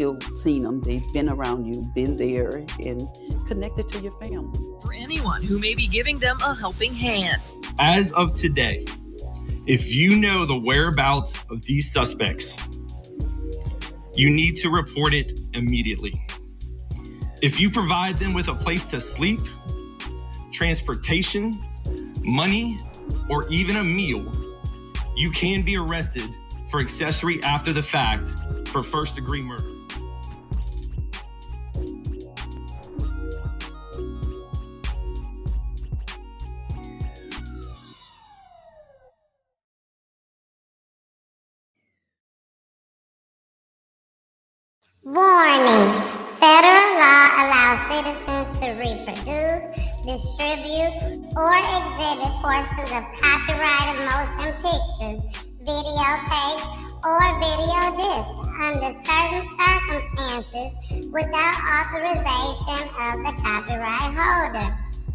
still seen them. They've been around you, been there, and connected to your family. For anyone who may be giving them a helping hand. As of today, if you know the whereabouts of these suspects, you need to report it immediately. If you provide them with a place to sleep, transportation, money, or even a meal, you can be arrested for accessory after the fact for first-degree murder. Warning. Federal law allows citizens to reproduce, distribute, or exhibit portions of copyrighted motion pictures, videotapes, or video discs under certain circumstances without authorization of the copyright holder.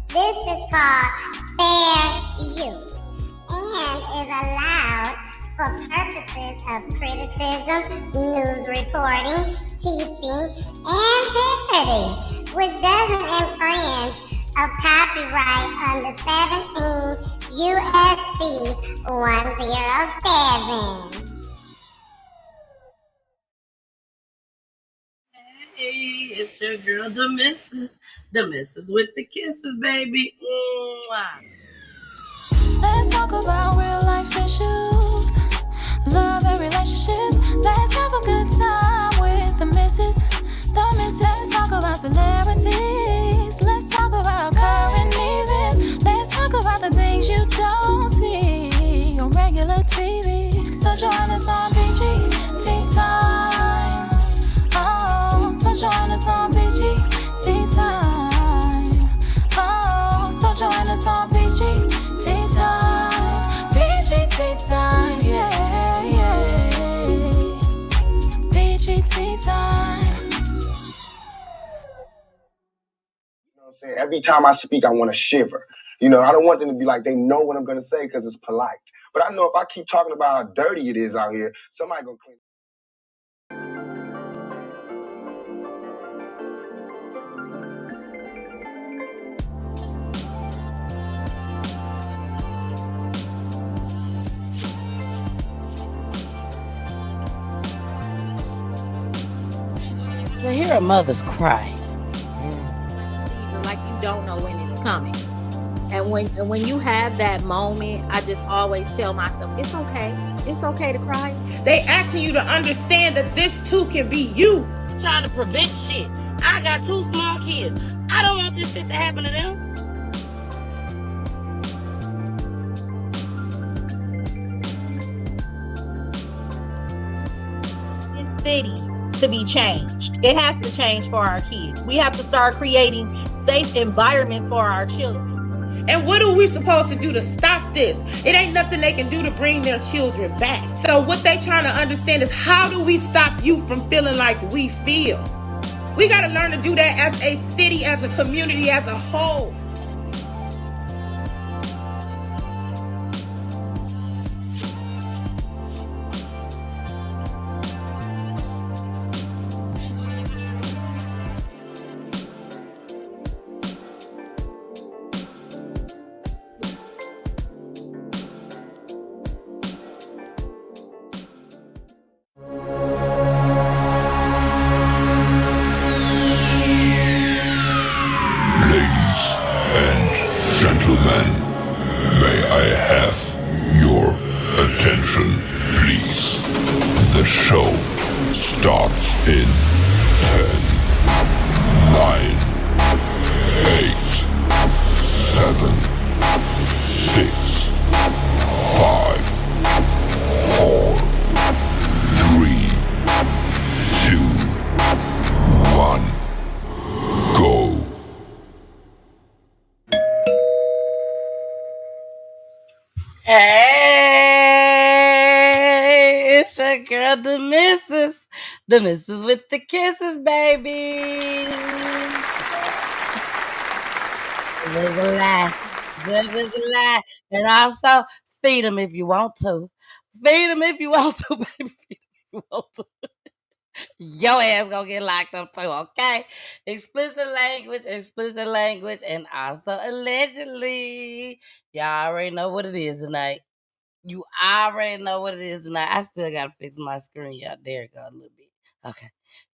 This is called fair use and is allowed for purposes of criticism, news reporting, teaching, and parody, which doesn't infringe of copyright under 17 U.S.C. 107. Hey, it's your girl, the missus with the kisses, baby. Mwah. Let's talk about real life issues, love and relationships. Let's have a good time with the missus. Let's talk about celebrities. Let's talk about current events. Let's talk about the things you don't see on regular TV. So join us on PEACHY Tea Time. Oh, so join us on PEACHY Tea Time. Oh, so join us on PEACHY Tea Time. PEACHY Tea Time, yeah, yeah. PEACHY Tea Time. Every time I speak, I want to shiver. I don't want them to be like they know what I'm going to say because it's polite. But I know if I keep talking about how dirty it is out here, somebody going to clean. To hear a mother's cry. Like you don't know when it's coming. And when you have that moment, I just always tell myself, it's okay. It's okay to cry. They asking you to understand that this too can be you. Trying to prevent shit. I got 2 small kids. I don't want this shit to happen to them. This city to be changed. It has to change for our kids. We have to start creating safe environments for our children. And what are we supposed to do to stop this? It ain't nothing they can do to bring their children back. So what they trying to understand is, how do we stop you from feeling like we feel? We got to learn to do that as a city, as a community, as a whole. Gentlemen, may I have your attention, please? The show starts in 10, 9, 8, 7, 6, 5, 4, 3, 2, 1, go. Hey, it's your girl, the missus with the kisses, baby. It was a lie. That was a lie. And also, feed them if you want to. Feed them if you want to, baby. Feed them if you want to. Your ass gonna get locked up too, okay? Explicit language, and also allegedly. Y'all already know what it is tonight. You already know what it is tonight. I still gotta fix my screen, y'all. There it go a little bit. Okay.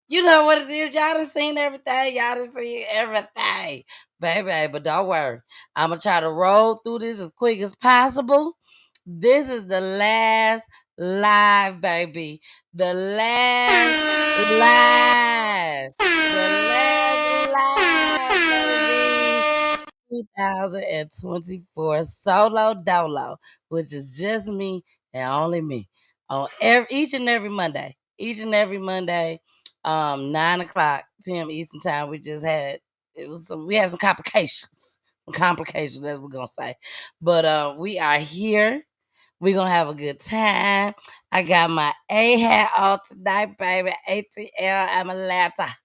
You know what it is. Y'all done seen everything. Y'all done seen everything. Baby, but don't worry. I'm gonna try to roll through this as quick as possible. This is the last live, baby. The last live. The last live, baby. 2024 solo dolo, which is just me and only me on each and every Monday. Each and every Monday, 9 o'clock p.m. Eastern time. We had some complications. Some complications, that's what we're gonna say. But we are here. We're gonna have a good time. I got my A hat on tonight, baby. ATL, I'm Atlanta.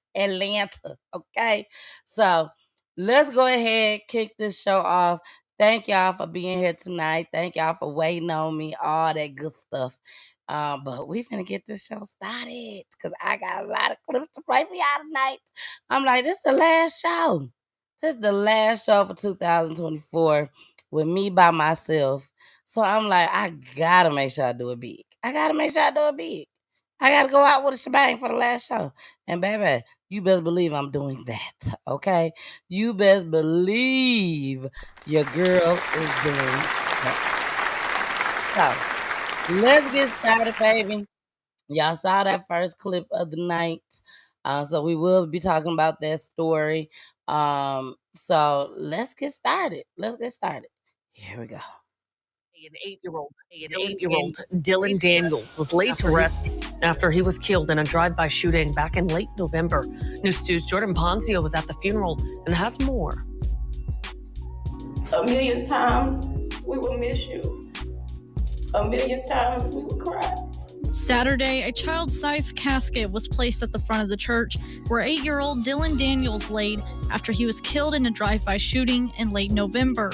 Okay. So let's go ahead, kick this show off. Thank y'all for being here tonight. Thank y'all for waiting on me, all that good stuff. But we finna get this show started because I got a lot of clips to play for y'all tonight. I'm like, this is the last show. This is the last show for 2024 with me by myself. So I'm like, I gotta make sure I do it big. I gotta go out with a shebang for the last show. And baby, you best believe I'm doing that. Okay? You best believe your girl is doing that. So let's get started, baby. Y'all saw that first clip of the night. So we will be talking about that story. So let's get started. Here we go. An eight-year-old Dyllon Daniels was laid to rest after he was killed in a drive-by shooting back in late November. News 2's Jordan Ponzio was at the funeral and has more. A million times we will miss you. A million times we will cry. Saturday, a child-sized casket was placed at the front of the church where 8-year-old Dyllon Daniels laid after he was killed in a drive-by shooting in late November.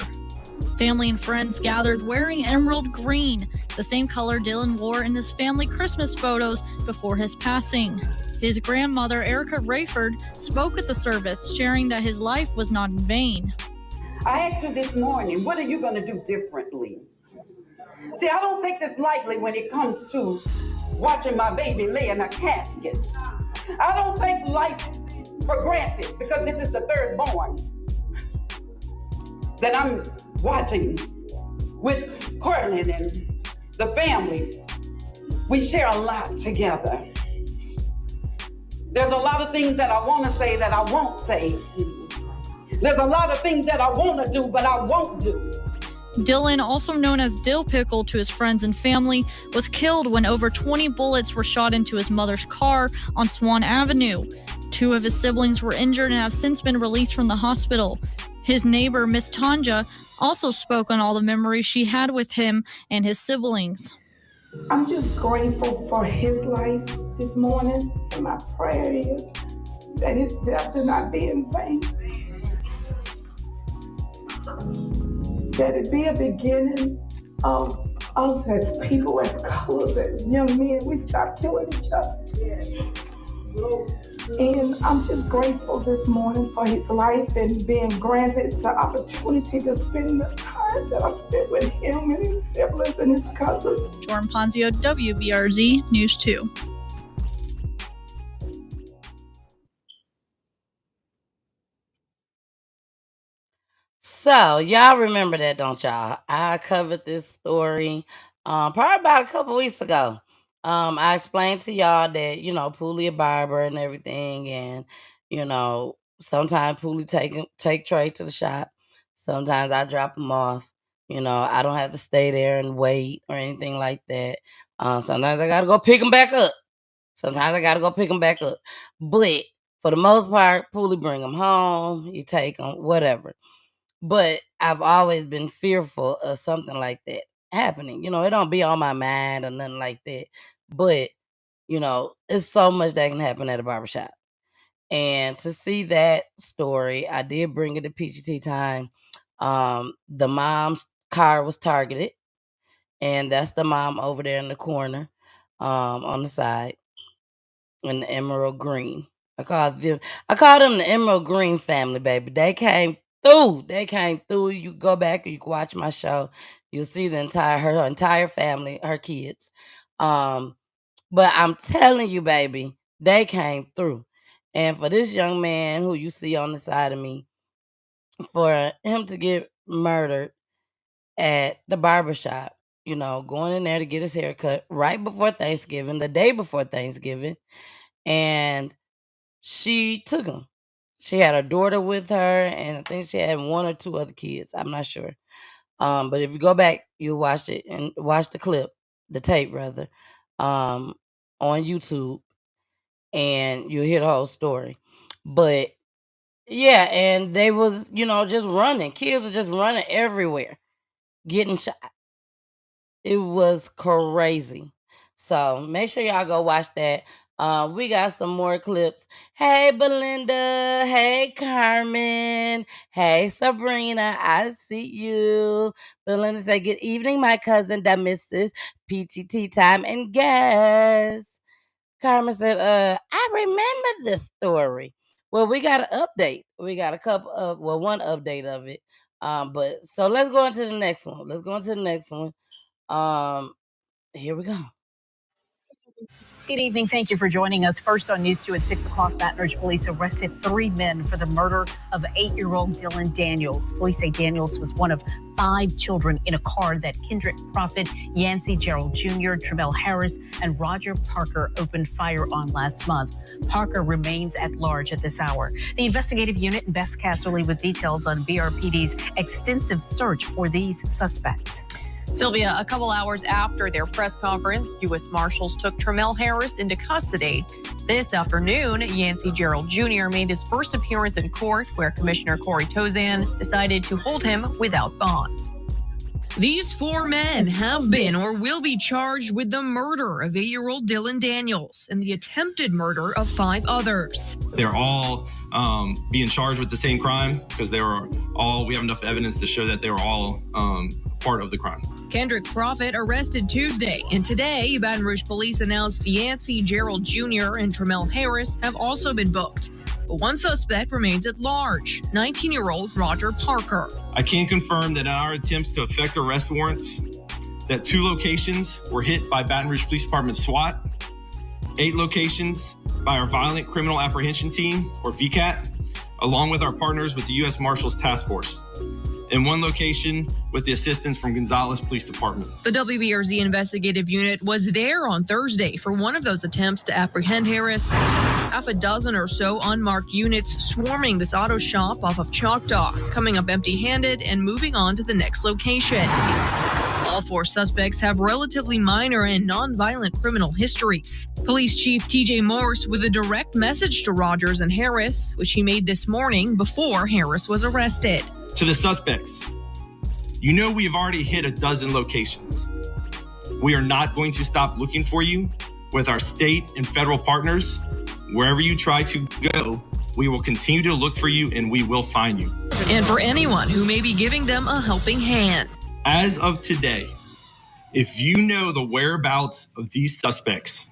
Family and friends gathered wearing emerald green, the same color Dyllon wore in his family Christmas photos before his passing. His grandmother, Erica Rayford, spoke at the service, sharing that his life was not in vain. I asked her this morning, what are you going to do differently? See, I don't take this lightly when it comes to watching my baby lay in a casket. I don't take life for granted because this is the third born that I'm watching with Cortland and the family. We share a lot together. There's a lot of things that I want to say that I won't say. There's a lot of things that I want to do, but I won't do. Dyllon, also known as Dill Pickle to his friends and family, was killed when over 20 bullets were shot into his mother's car on Swan Avenue. 2 of his siblings were injured and have since been released from the hospital. His neighbor, Miss Tanja, also spoke on all the memories she had with him and his siblings. I'm just grateful for his life this morning, and my prayer is that his death did not be in vain. That it be a beginning of us as people, as colors, as young men, we stop killing each other. And I'm just grateful this morning for his life and being granted the opportunity to spend the time that I spent with him and his siblings and his cousins. Jordan Ponzio, WBRZ News 2. So y'all remember that, don't y'all? I covered this story probably about a couple weeks ago. I explained to y'all that, Poolie a barber and everything, and sometimes Poolie take Trey to the shop. Sometimes I drop him off. I don't have to stay there and wait or anything like that. Sometimes I gotta go pick him back up. But for the most part, Poolie bring him home. He take him, whatever. But I've always been fearful of something like that happening. It don't be on my mind or nothing like that. But, it's so much that can happen at a barbershop. And to see that story, I did bring it to PEACHY time. The mom's car was targeted. And that's the mom over there in the corner on the side. and the emerald green. I call them the emerald green family, baby. They came through. They came through. You go back, you can watch my show. You'll see her entire family, her kids. But I'm telling you, baby, they came through. And for this young man who you see on the side of me, for him to get murdered at the barbershop, going in there to get his hair cut right before Thanksgiving, the day before Thanksgiving, and she took him. She had her daughter with her, and I think she had one or two other kids. I'm not sure. But if you go back, you'll watch it and watch the clip, the tape rather, on YouTube, and you'll hear the whole story. But yeah, and they was, just running. Kids were just running everywhere, getting shot. It was crazy. So make sure y'all go watch that. We got some more clips. Hey, Belinda. Hey, Carmen. Hey, Sabrina. I see you. Belinda said, good evening, my cousin, the Mrs. Peachy Tea Time and guest. Carmen said, I remember this story. Well, we got an update. We got one update of it. But so let's go into the next one. Here we go. Good evening. Thank you for joining us. First on News 2 at 6 o'clock, Baton Rouge police arrested 3 men for the murder of 8-year-old Dillon Daniels. Police say Daniels was one of 5 children in a car that Kendrick Prophet, Yancey Gerald Jr., Tramell Harris, and Roger Parker opened fire on last month. Parker remains at large at this hour. The investigative unit in Best Casterly with details on BRPD's extensive search for these suspects. Sylvia, a couple hours after their press conference, U.S. Marshals took Tramell Harris into custody. This afternoon, Yancey Gerald Jr. made his first appearance in court, where Commissioner Corey Tozan decided to hold him without bond. These 4 men have been or will be charged with the murder of 8-year-old Dillon Daniels and the attempted murder of 5 others. They're all being charged with the same crime because we have enough evidence to show that they were all part of the crime. Kendrick Prophet arrested Tuesday, and today Baton Rouge police announced Yancey Gerald Jr. and Tramell Harris have also been booked. But one suspect remains at large, 19-year-old Roger Parker. I can confirm that in our attempts to effect arrest warrants, that 2 locations were hit by Baton Rouge Police Department SWAT, 8 locations by our Violent Criminal Apprehension Team, or VCAT, along with our partners with the U.S. Marshals Task Force, and 1 location with the assistance from Gonzales Police Department. The WBRZ investigative unit was there on Thursday for one of those attempts to apprehend Harris. Half a dozen or so unmarked units swarming this auto shop off of Choctaw, coming up empty-handed and moving on to the next location. All 4 suspects have relatively minor and non-violent criminal histories. Police Chief TJ Morse with a direct message to Rogers and Harris, which he made this morning before Harris was arrested. To the suspects, we have already hit a dozen locations. We are not going to stop looking for you with our state and federal partners. Wherever you try to go, we will continue to look for you and we will find you. And for anyone who may be giving them a helping hand. As of today, if you know the whereabouts of these suspects,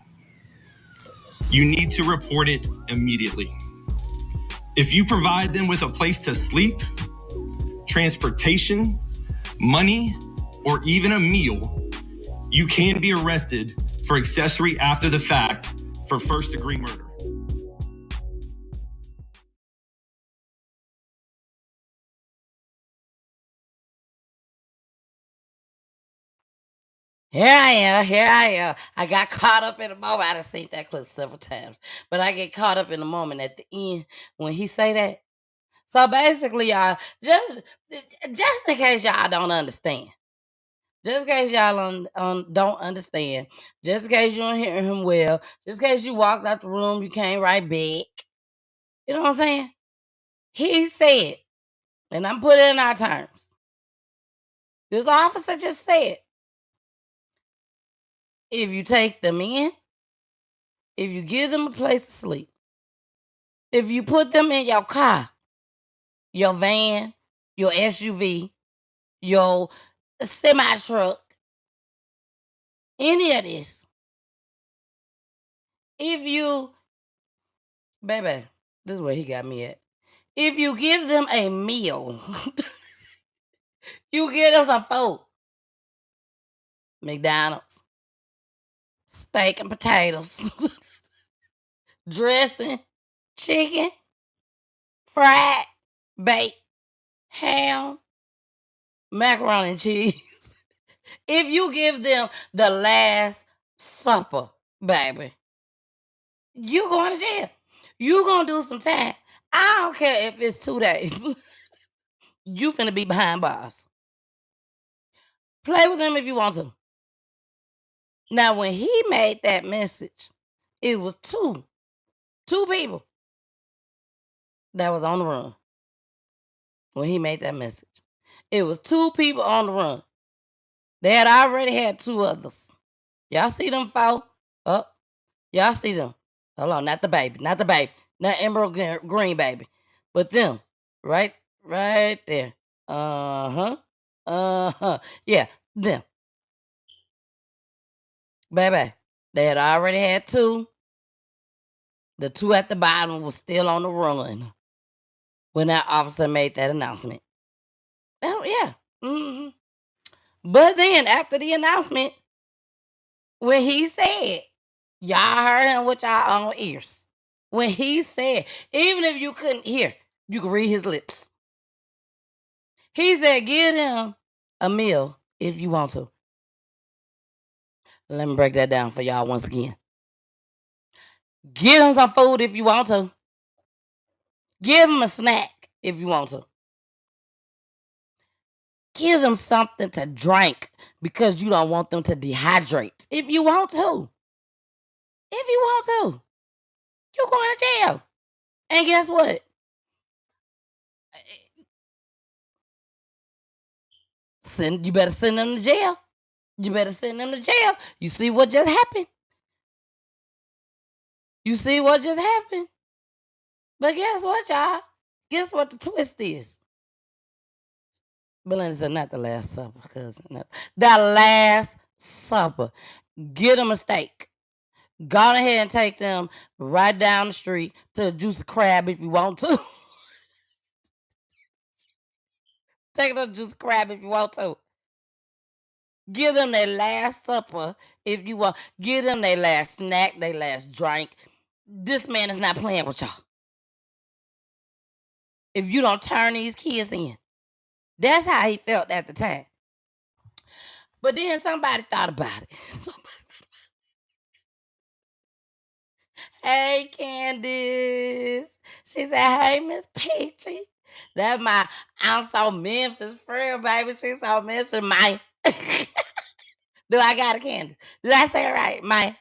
you need to report it immediately. If you provide them with a place to sleep, transportation, money, or even a meal, you can be arrested for accessory after the fact for first-degree murder. Here I am. I got caught up in the moment. I done seen that clip several times, but I get caught up in the moment at the end when he say that. So basically, y'all, just in case y'all don't understand, just in case y'all don't understand, just in case you don't hear him well, just in case you walked out the room, you came right back. You know what I'm saying? He said, and I'm putting it in our terms. This officer just said, if you take them in, if you give them a place to sleep, if you put them in your car, your van, your SUV, your semi-truck, any of this, if you Baby, this is where he got me at. If you give them a meal, you give them some food. McDonald's, steak and potatoes, dressing, chicken, fried, baked, ham, macaroni and cheese. If you give them the Last Supper, baby, you going to jail. You gonna do some time. I don't care if it's 2 days. You finna be behind bars. Play with them if you want to. Now, when he made that message, it was two people that was on the run. When he made that message, it was 2 people on the run. They had already had 2 others. Y'all see them fall? Up. Y'all see them. Hold on, not the baby. Not Emerald Green baby. But them. Right there. Uh-huh. Yeah, them. Baby, they had already had 2. The 2 at the bottom was still on the run when that officer made that announcement. Oh, yeah. Mm-hmm. But then after the announcement, when he said, y'all heard him with y'all own ears. When he said, even if you couldn't hear, you could read his lips. He said, give them a meal if you want to. Let me break that down for y'all once again. Give them some food if you want to. Give them a snack if you want to. Give them something to drink because you don't want them to dehydrate. If you want to. If you want to. You're going to jail. And guess what? You better send them to jail. You better send them to jail. You see what just happened? You see what just happened? But guess what, y'all? Guess what the twist is? Belinda said, not the Last Supper, cousin. The Last Supper. Get them a steak. Go ahead and take them right down the street to Juicy Crab if you want to. Take them to Juicy Crab if you want to. Give them their last supper if you want. Give them their last snack, their last drink. This man is not playing with y'all. If you don't turn these kids in. That's how he felt at the time. But then somebody thought about it. Hey, Candace. She said, hey, Miss Peachy. That's my I'm so Memphis friend, baby. She's so Memphis, my. Do I got a Candace? Did I say it right, my?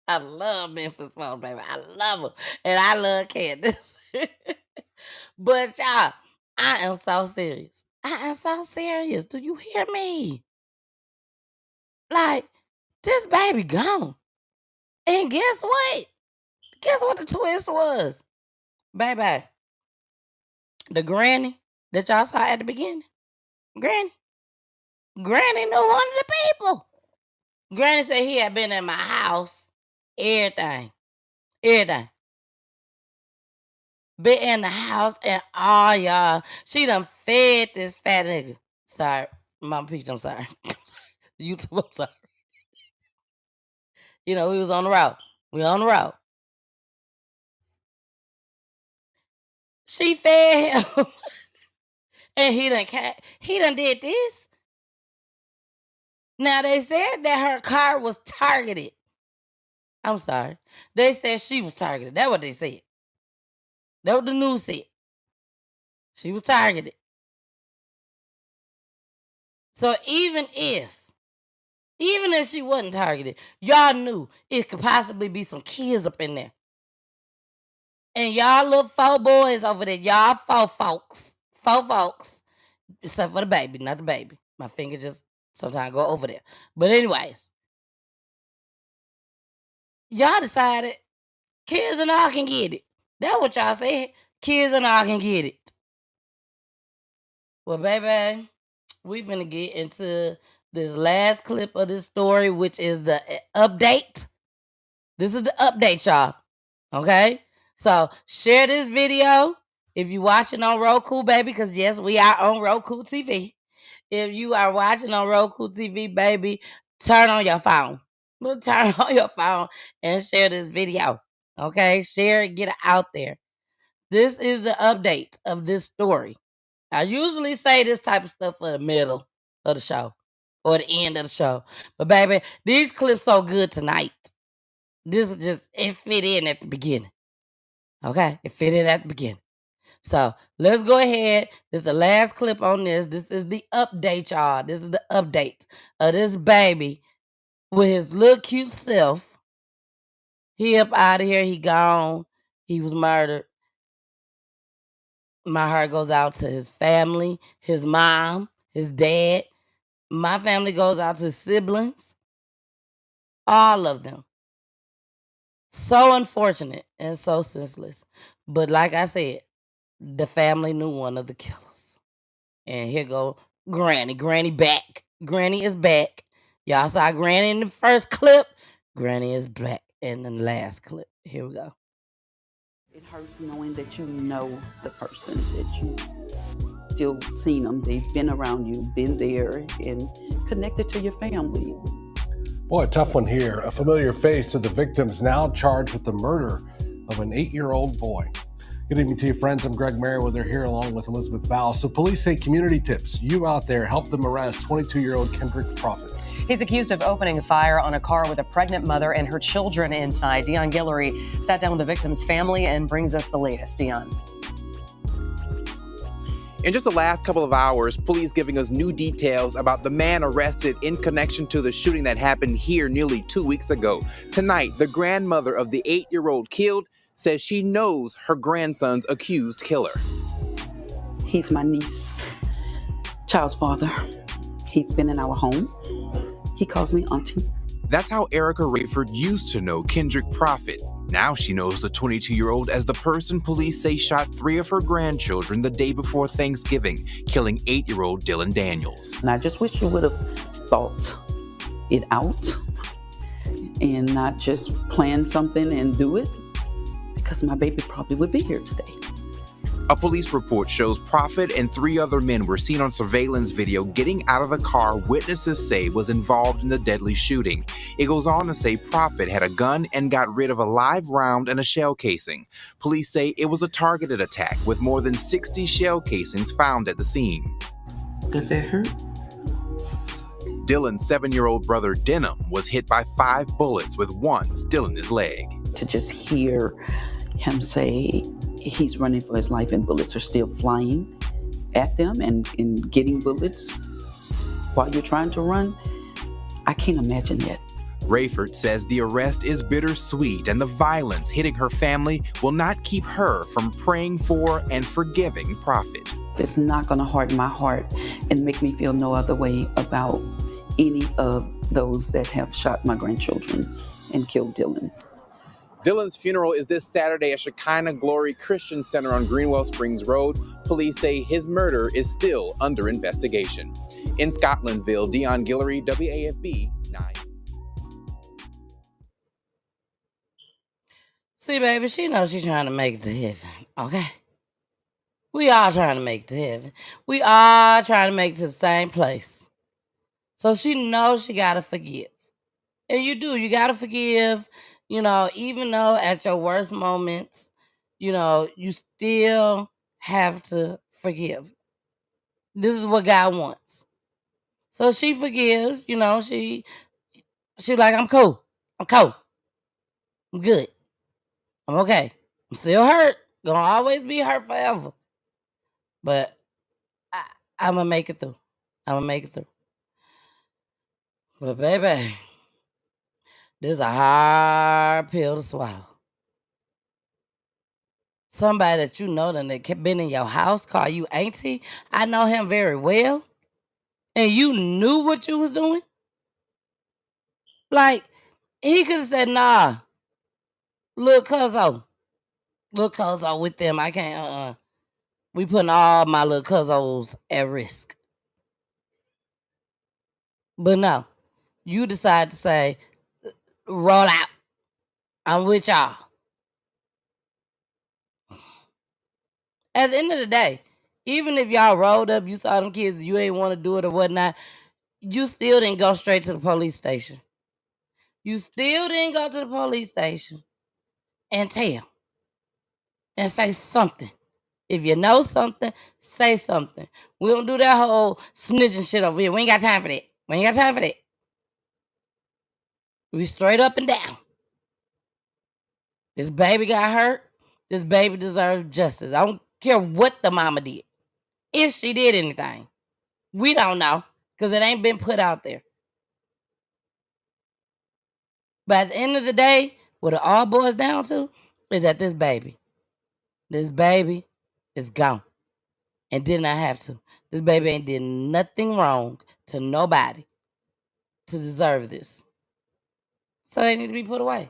I love Memphis folks, baby. I love them. And I love Candace. But y'all, I am so serious. I am so serious. Do you hear me? Like, this baby gone. And guess what? Guess what the twist was? Baby, the granny that y'all saw at the beginning. Granny knew one of the people. Granny said he had been in my house. Everything. Been in the house and all y'all. She done fed this fat nigga. Sorry. Mama Peach, I'm sorry. YouTube, I'm sorry. You know, we was on the road. We on the road. She fed him. And he done did this. Now they said that her car was targeted. I'm sorry. They said she was targeted. That's what they said. That's what the news said. She was targeted. So even if she wasn't targeted, y'all knew it could possibly be some kids up in there. And y'all little 4 boys over there, y'all 4 folks, except for the baby, not the baby. My finger just sometimes go over there. But anyways, y'all decided kids and all can get it. That's what y'all said. Kids and all can get it. Well, baby, we finna get into this last clip of this story, which is the update This is the update, y'all. Okay? So share this video if you're watching on Roku, baby, because yes, we are on Roku TV. If you are watching on Roku TV, baby, turn on your phone. Turn on your phone and share this video. Okay? Share it, get it out there. This is the update of this story. I usually say this type of stuff for the middle of the show or the end of the show. But baby, these clips so good tonight. This is just, it fit in at the beginning. Okay? It fit in at the beginning. So let's go ahead. This is the last clip on this. This is the update, y'all. This is the update of this baby with his little cute self. He up out of here. He gone. He was murdered. My heart goes out to his family, his mom, his dad. My family goes out to his siblings. All of them. So unfortunate and so senseless. But like I said, the family knew one of the killers. And here go Granny. Granny back. Granny is back. Y'all saw Granny in the first clip. Granny is back in the last clip. Here we go. It hurts knowing that you know the person, that you still seen them. They've been around you, been there, and connected to your family. Boy, a tough one here. A familiar face to the victims now charged with the murder of an 8-year-old boy. Good evening to you, friends. I'm Greg Merriweather here along with Elizabeth Val. So police say community tips. You out there, help them arrest 22-year-old Kendrick Prophet. He's accused of opening a fire on a car with a pregnant mother and her children inside. Dion Guillory sat down with the victim's family and brings us the latest. Dion. In just the last couple of hours, police giving us new details about the man arrested in connection to the shooting that happened here nearly 2 weeks ago. Tonight, the grandmother of the 8-year-old killed says she knows her grandson's accused killer. He's my niece, child's father. He's been in our home. He calls me auntie. That's how Erica Rayford used to know Kendrick Prophet. Now she knows the 22-year-old as the person police say shot 3 of her grandchildren the day before Thanksgiving, killing 8-year-old Dylan Daniels. And I just wish you would have thought it out and not just plan something and do it, because my baby probably would be here today. A police report shows Prophet and 3 other men were seen on surveillance video getting out of the car witnesses say was involved in the deadly shooting. It goes on to say Prophet had a gun and got rid of a live round and a shell casing. Police say it was a targeted attack with more than 60 shell casings found at the scene. Does that hurt? Dylan's 7-year-old brother Denham was hit by 5 bullets with one still in his leg. To just hear him say he's running for his life and bullets are still flying at them and getting bullets while you're trying to run, I can't imagine that. Rayford says the arrest is bittersweet and the violence hitting her family will not keep her from praying for and forgiving Prophet. It's not going to harden my heart and make me feel no other way about any of those that have shot my grandchildren and killed Dylan. Dylan's funeral is this Saturday at Shekinah Glory Christian Center on Greenwell Springs Road. Police say his murder is still under investigation. In Scotlandville, Dion Guillory, WAFB 9. See, baby, she knows she's trying to make it to heaven, okay? We all trying to make it to heaven. We all trying to make it to the same place. So she knows she got to forgive. And you do. You got to forgive. You know, even though at your worst moments, you know, you still have to forgive. This is what God wants. So she forgives, you know, she like, I'm cool. I'm cool. I'm good. I'm okay. I'm still hurt. Gonna always be hurt forever. But I'm gonna make it through. I'm gonna make it through. But baby, this is a hard pill to swallow. Somebody that you know that been in your house call you auntie. I know him very well. And you knew what you was doing? Like, he could have said, nah, little cuzzo with them. I can't, we putting all my little cuzzos at risk. But no, you decide to say, roll out. I'm with y'all. At the end of the day, even if y'all rolled up, you saw them kids, you ain't want to do it or whatnot, you still didn't go straight to the police station. You still didn't go to the police station and tell and say something. If you know something, say something. We don't do that whole snitching shit over here. We ain't got time for that. We ain't got time for that. We straight up and down. This baby got hurt. This baby deserves justice. I don't care what the mama did. If she did anything. We don't know because it ain't been put out there. But at the end of the day, what it all boils down to is that this baby is gone and did not have to. This baby ain't did nothing wrong to nobody to deserve this. So they need to be put away.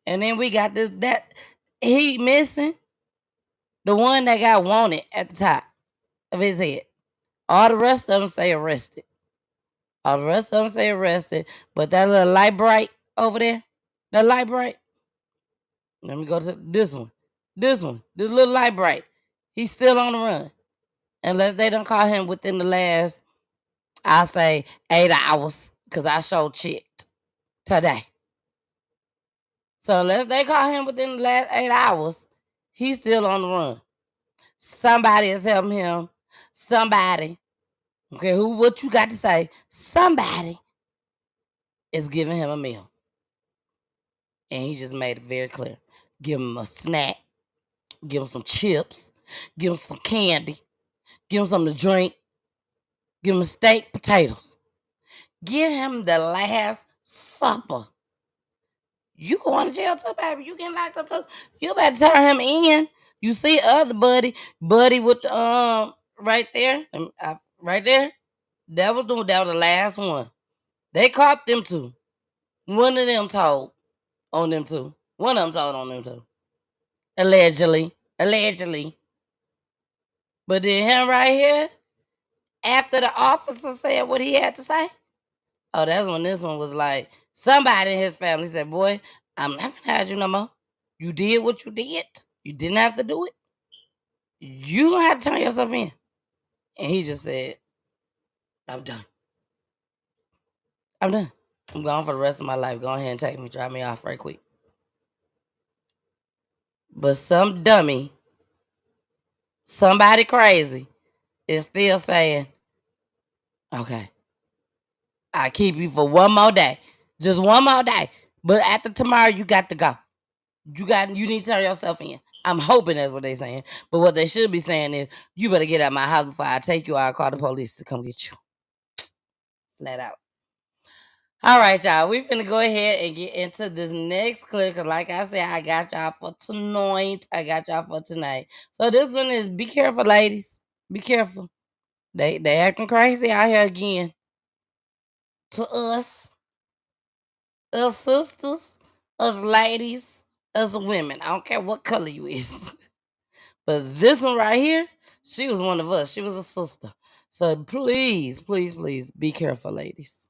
And then we got this, that he missing the one that got wanted at the top of his head. All the rest of them say arrested. All the rest of them say arrested. But that little light bright over there, that light bright. Let me go to this one. This little light bright. He's still on the run. Unless they don't call him within the last, I'll say 8 hours. Because I showed checked today. So unless they call him within the last 8 hours, he's still on the run. Somebody is helping him. Somebody, okay, what you got to say? Somebody is giving him a meal. And he just made it very clear. Give him a snack. Give him some chips. Give him some candy. Give him something to drink. Give him a steak, potatoes. Give him the last supper. You going to jail too, baby. You getting locked up too. You better turn him in. You see other buddy with the right there, right there. That was the last one. They caught them two. One of them told on them two. One of them told on them two. Allegedly. But then him right here, after the officer said what he had to say, oh, that's when this one was like, somebody in his family said, boy, I'm not gonna hide you no more. You did what you did. You didn't have to do it. You gonna have to turn yourself in. And he just said, I'm done. I'm done. I'm gone for the rest of my life. Go ahead and take me. Drop me off right quick. But some dummy, somebody crazy, is still saying, okay, I keep you for one more day. Just one more day. But after tomorrow, you got to go. You need to turn yourself in. I'm hoping that's what they're saying. But what they should be saying is, you better get out of my house before I take you. I'll call the police to come get you. Flat out. All right, y'all. We finna go ahead and get into this next clip. Because like I said, I got y'all for tonight. I got y'all for tonight. So this one is, be careful, ladies. Be careful. They acting crazy out here again. To us sisters, us ladies, us women. I don't care what color you is. But this one right here, she was one of us. She was a sister. So please, please, please be careful, ladies.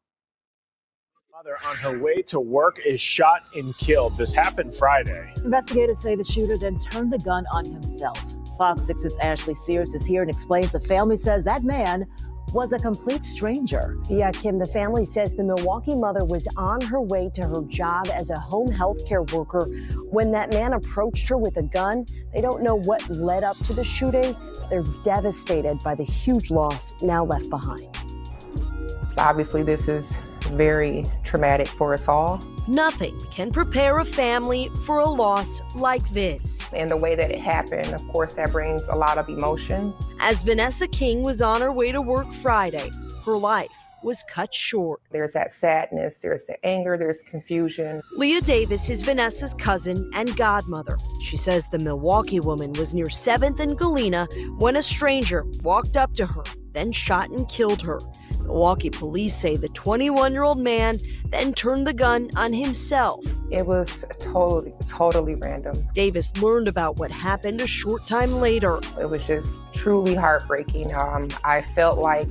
Mother on her way to work is shot and killed. This happened Friday. Investigators say the shooter then turned the gun on himself. Fox 6's Ashley Sears is here and explains the family says that man was a complete stranger. Yeah, Kim, the family says the Milwaukee mother was on her way to her job as a home health care worker when that man approached her with a gun. They don't know what led up to the shooting. They're devastated by the huge loss now left behind. So obviously, this is very traumatic for us all. Nothing can prepare a family for a loss like this. And the way that it happened, of course, that brings a lot of emotions. As Vanessa King was on her way to work Friday, her life was cut short. There's that sadness, there's the anger, there's confusion. Leah Davis is Vanessa's cousin and godmother. She says the Milwaukee woman was near 7th and Galena when a stranger walked up to her, then shot and killed her. Milwaukee police say the 21-year-old man then turned the gun on himself. It was totally random. Davis learned about what happened a short time later. It was just truly heartbreaking. I felt like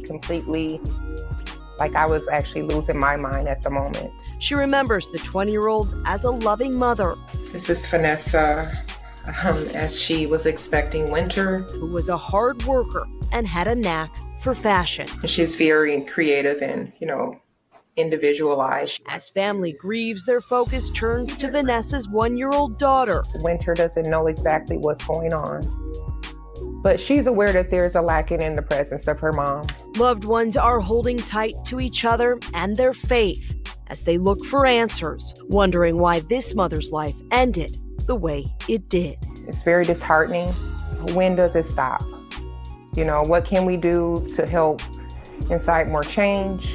I was actually losing my mind at the moment. She remembers the 20-year-old as a loving mother. This is Vanessa, as she was expecting Winter. Who was a hard worker and had a knack for fashion. She's very creative and, individualized. As family grieves, their focus turns to Vanessa's 1-year-old daughter. Winter doesn't know exactly what's going on, but she's aware that there's a lacking in the presence of her mom. Loved ones are holding tight to each other and their faith as they look for answers, wondering why this mother's life ended the way it did. It's very disheartening. When does it stop? What can we do to help incite more change?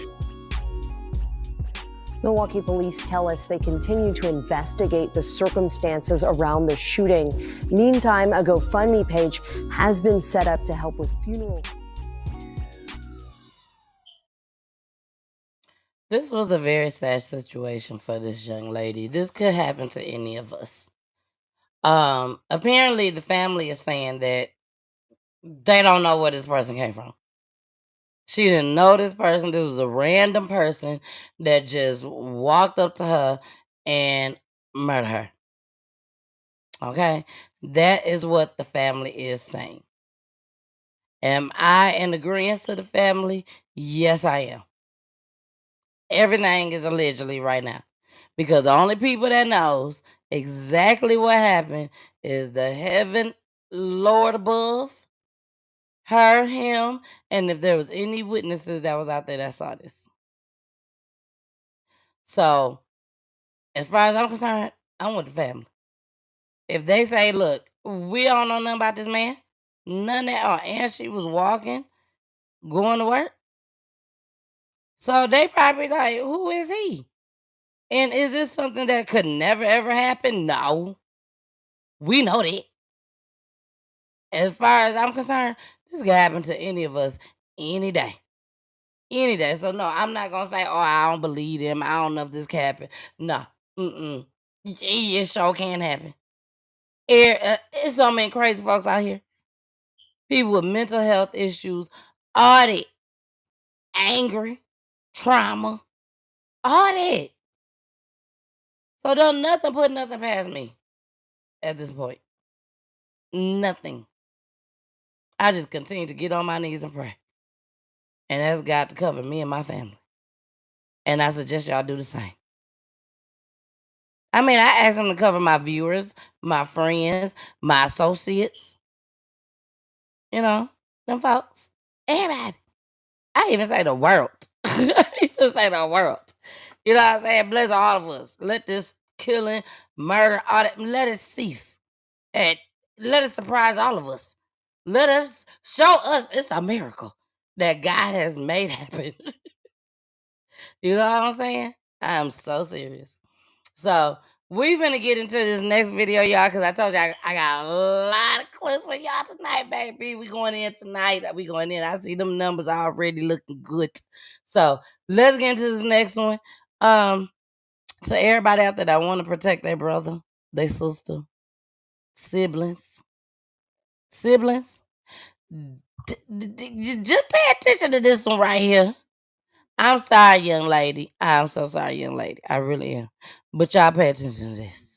Milwaukee police tell us they continue to investigate the circumstances around the shooting. Meantime, a GoFundMe page has been set up to help with funeral. This was a very sad situation for this young lady. This could happen to any of us. Apparently the family is saying that they don't know where this person came from. She didn't know this person. This was a random person that just walked up to her and murdered her. Okay? That is what the family is saying. Am I in agreement to the family? Yes, I am. Everything is allegedly right now. Because the only people that knows exactly what happened is the heaven Lord above, her, him, and if there was any witnesses that was out there that saw this. So, as far as I'm concerned, I'm with the family. If they say, look, we don't know nothing about this man, none at all, and she was walking, going to work, so they probably like, who is he? And is this something that could never, ever happen? No. We know that. As far as I'm concerned, this could happen to any of us any day. Any day. So, no, I'm not going to say, oh, I don't believe him. I don't know if this can happen. No. It sure can happen. It's so many crazy folks out here. People with mental health issues, all that. Angry, trauma, all that. So don't nothing put nothing past me at this point. Nothing. I just continue to get on my knees and pray. And ask God to cover me and my family. And I suggest y'all do the same. I mean, I ask him to cover my viewers, my friends, my associates. Them folks. Everybody. I even say the world. I even say the world. You know what I'm saying? Bless all of us. Let this killing, murder, all that, let it cease. And let it surprise all of us. Let us show us it's a miracle that God has made happen. You know what I'm saying? I am so serious. So we're going to get into this next video, y'all, because I told you I got a lot of clips for y'all tonight, baby. We going in tonight. We going in. I see them numbers already looking good. So let's get into this next one. To everybody out there that want to protect their brother, their sister, siblings, just pay attention to this one right here. I'm sorry, young lady. I'm so sorry, young lady. I really am. But y'all pay attention to this.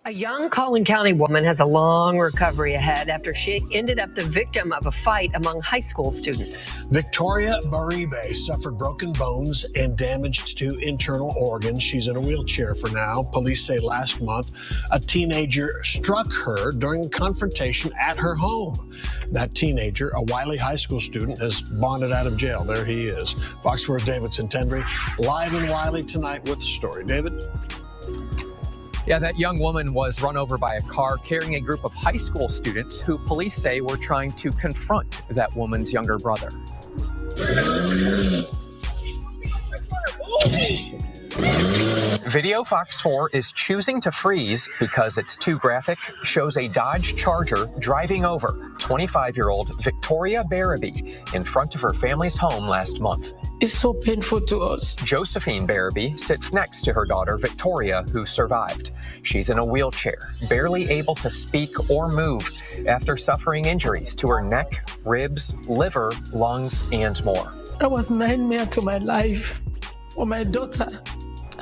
A young Collin County woman has a long recovery ahead after she ended up the victim of a fight among high school students. Victoria Baribe suffered broken bones and damage to internal organs. She's in a wheelchair for now. Police say last month a teenager struck her during a confrontation at her home. That teenager, a Wiley High School student, is bonded out of jail. There he is. Fox 4's David Centendry live in Wiley tonight with the story. David? Yeah, that young woman was run over by a car carrying a group of high school students who police say were trying to confront that woman's younger brother. Video Fox 4 is choosing to freeze because it's too graphic, shows a Dodge Charger driving over 25-year-old Victoria Barabee in front of her family's home last month. It's so painful to us. Josephine Barabee sits next to her daughter Victoria, who survived. She's in a wheelchair, barely able to speak or move after suffering injuries to her neck, ribs, liver, lungs, and more. That was a nightmare to my life for my daughter.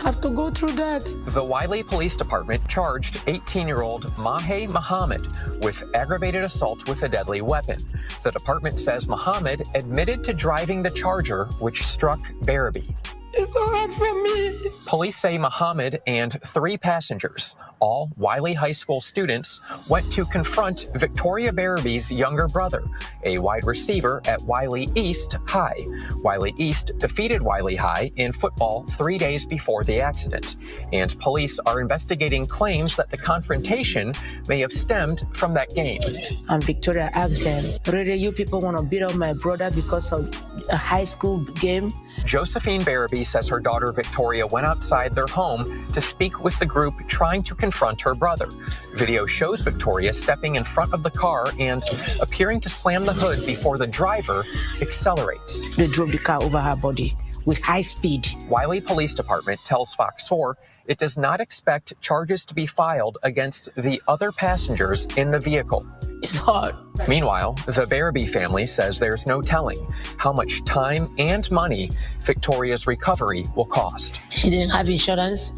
have to go through that. The Wiley Police Department charged 18-year-old Mahe Muhammad with aggravated assault with a deadly weapon. The department says Muhammad admitted to driving the Charger, which struck Barabee. It's so hard for me. Police say Muhammad and 3 passengers, all Wiley High School students, went to confront Victoria Barabee's younger brother, a wide receiver at Wiley East High. Wiley East defeated Wiley High in football 3 days before the accident, and police are investigating claims that the confrontation may have stemmed from that game. And Victoria asked them, really, you people want to beat up my brother because of a high school game? Josephine Barabee says her daughter Victoria went outside their home to speak with the group trying to confront her brother. Video shows Victoria stepping in front of the car and appearing to slam the hood before the driver accelerates. They drove the car over her body with high speed. Wiley Police Department tells Fox 4 it does not expect charges to be filed against the other passengers in the vehicle. It's hard. Meanwhile, the Barabee family says there's no telling how much time and money Victoria's recovery will cost. She didn't have insurance.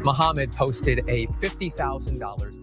Muhammad posted a $50,000 bond.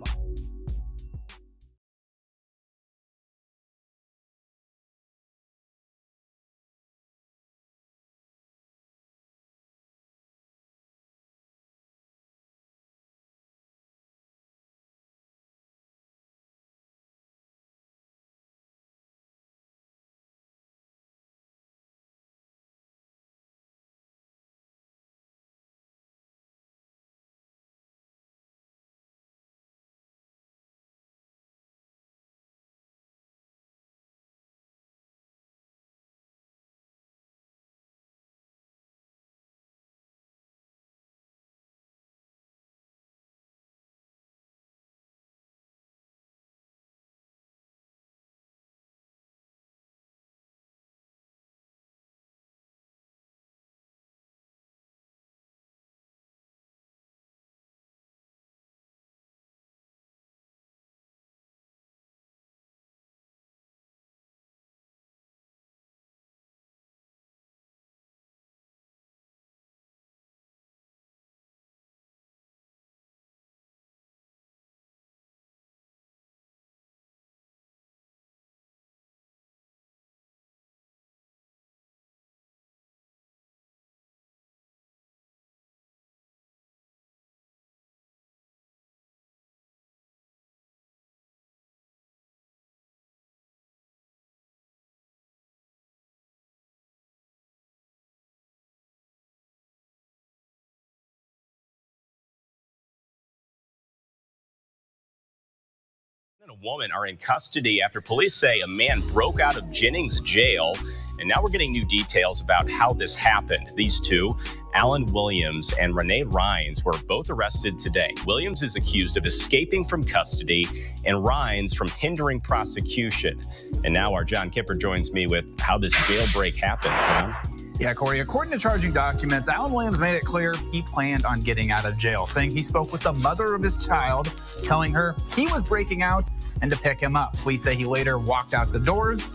And a woman are in custody after police say a man broke out of Jennings jail. And now we're getting new details about how this happened. These two, Alan Williams and Renee Rhines, were both arrested today. Williams is accused of escaping from custody and Rhines from hindering prosecution. And now our John Kipper joins me with how this jailbreak happened. John? Yeah, Corey, according to charging documents, Alan Williams made it clear he planned on getting out of jail, saying he spoke with the mother of his child, telling her he was breaking out and to pick him up. Police say he later walked out the doors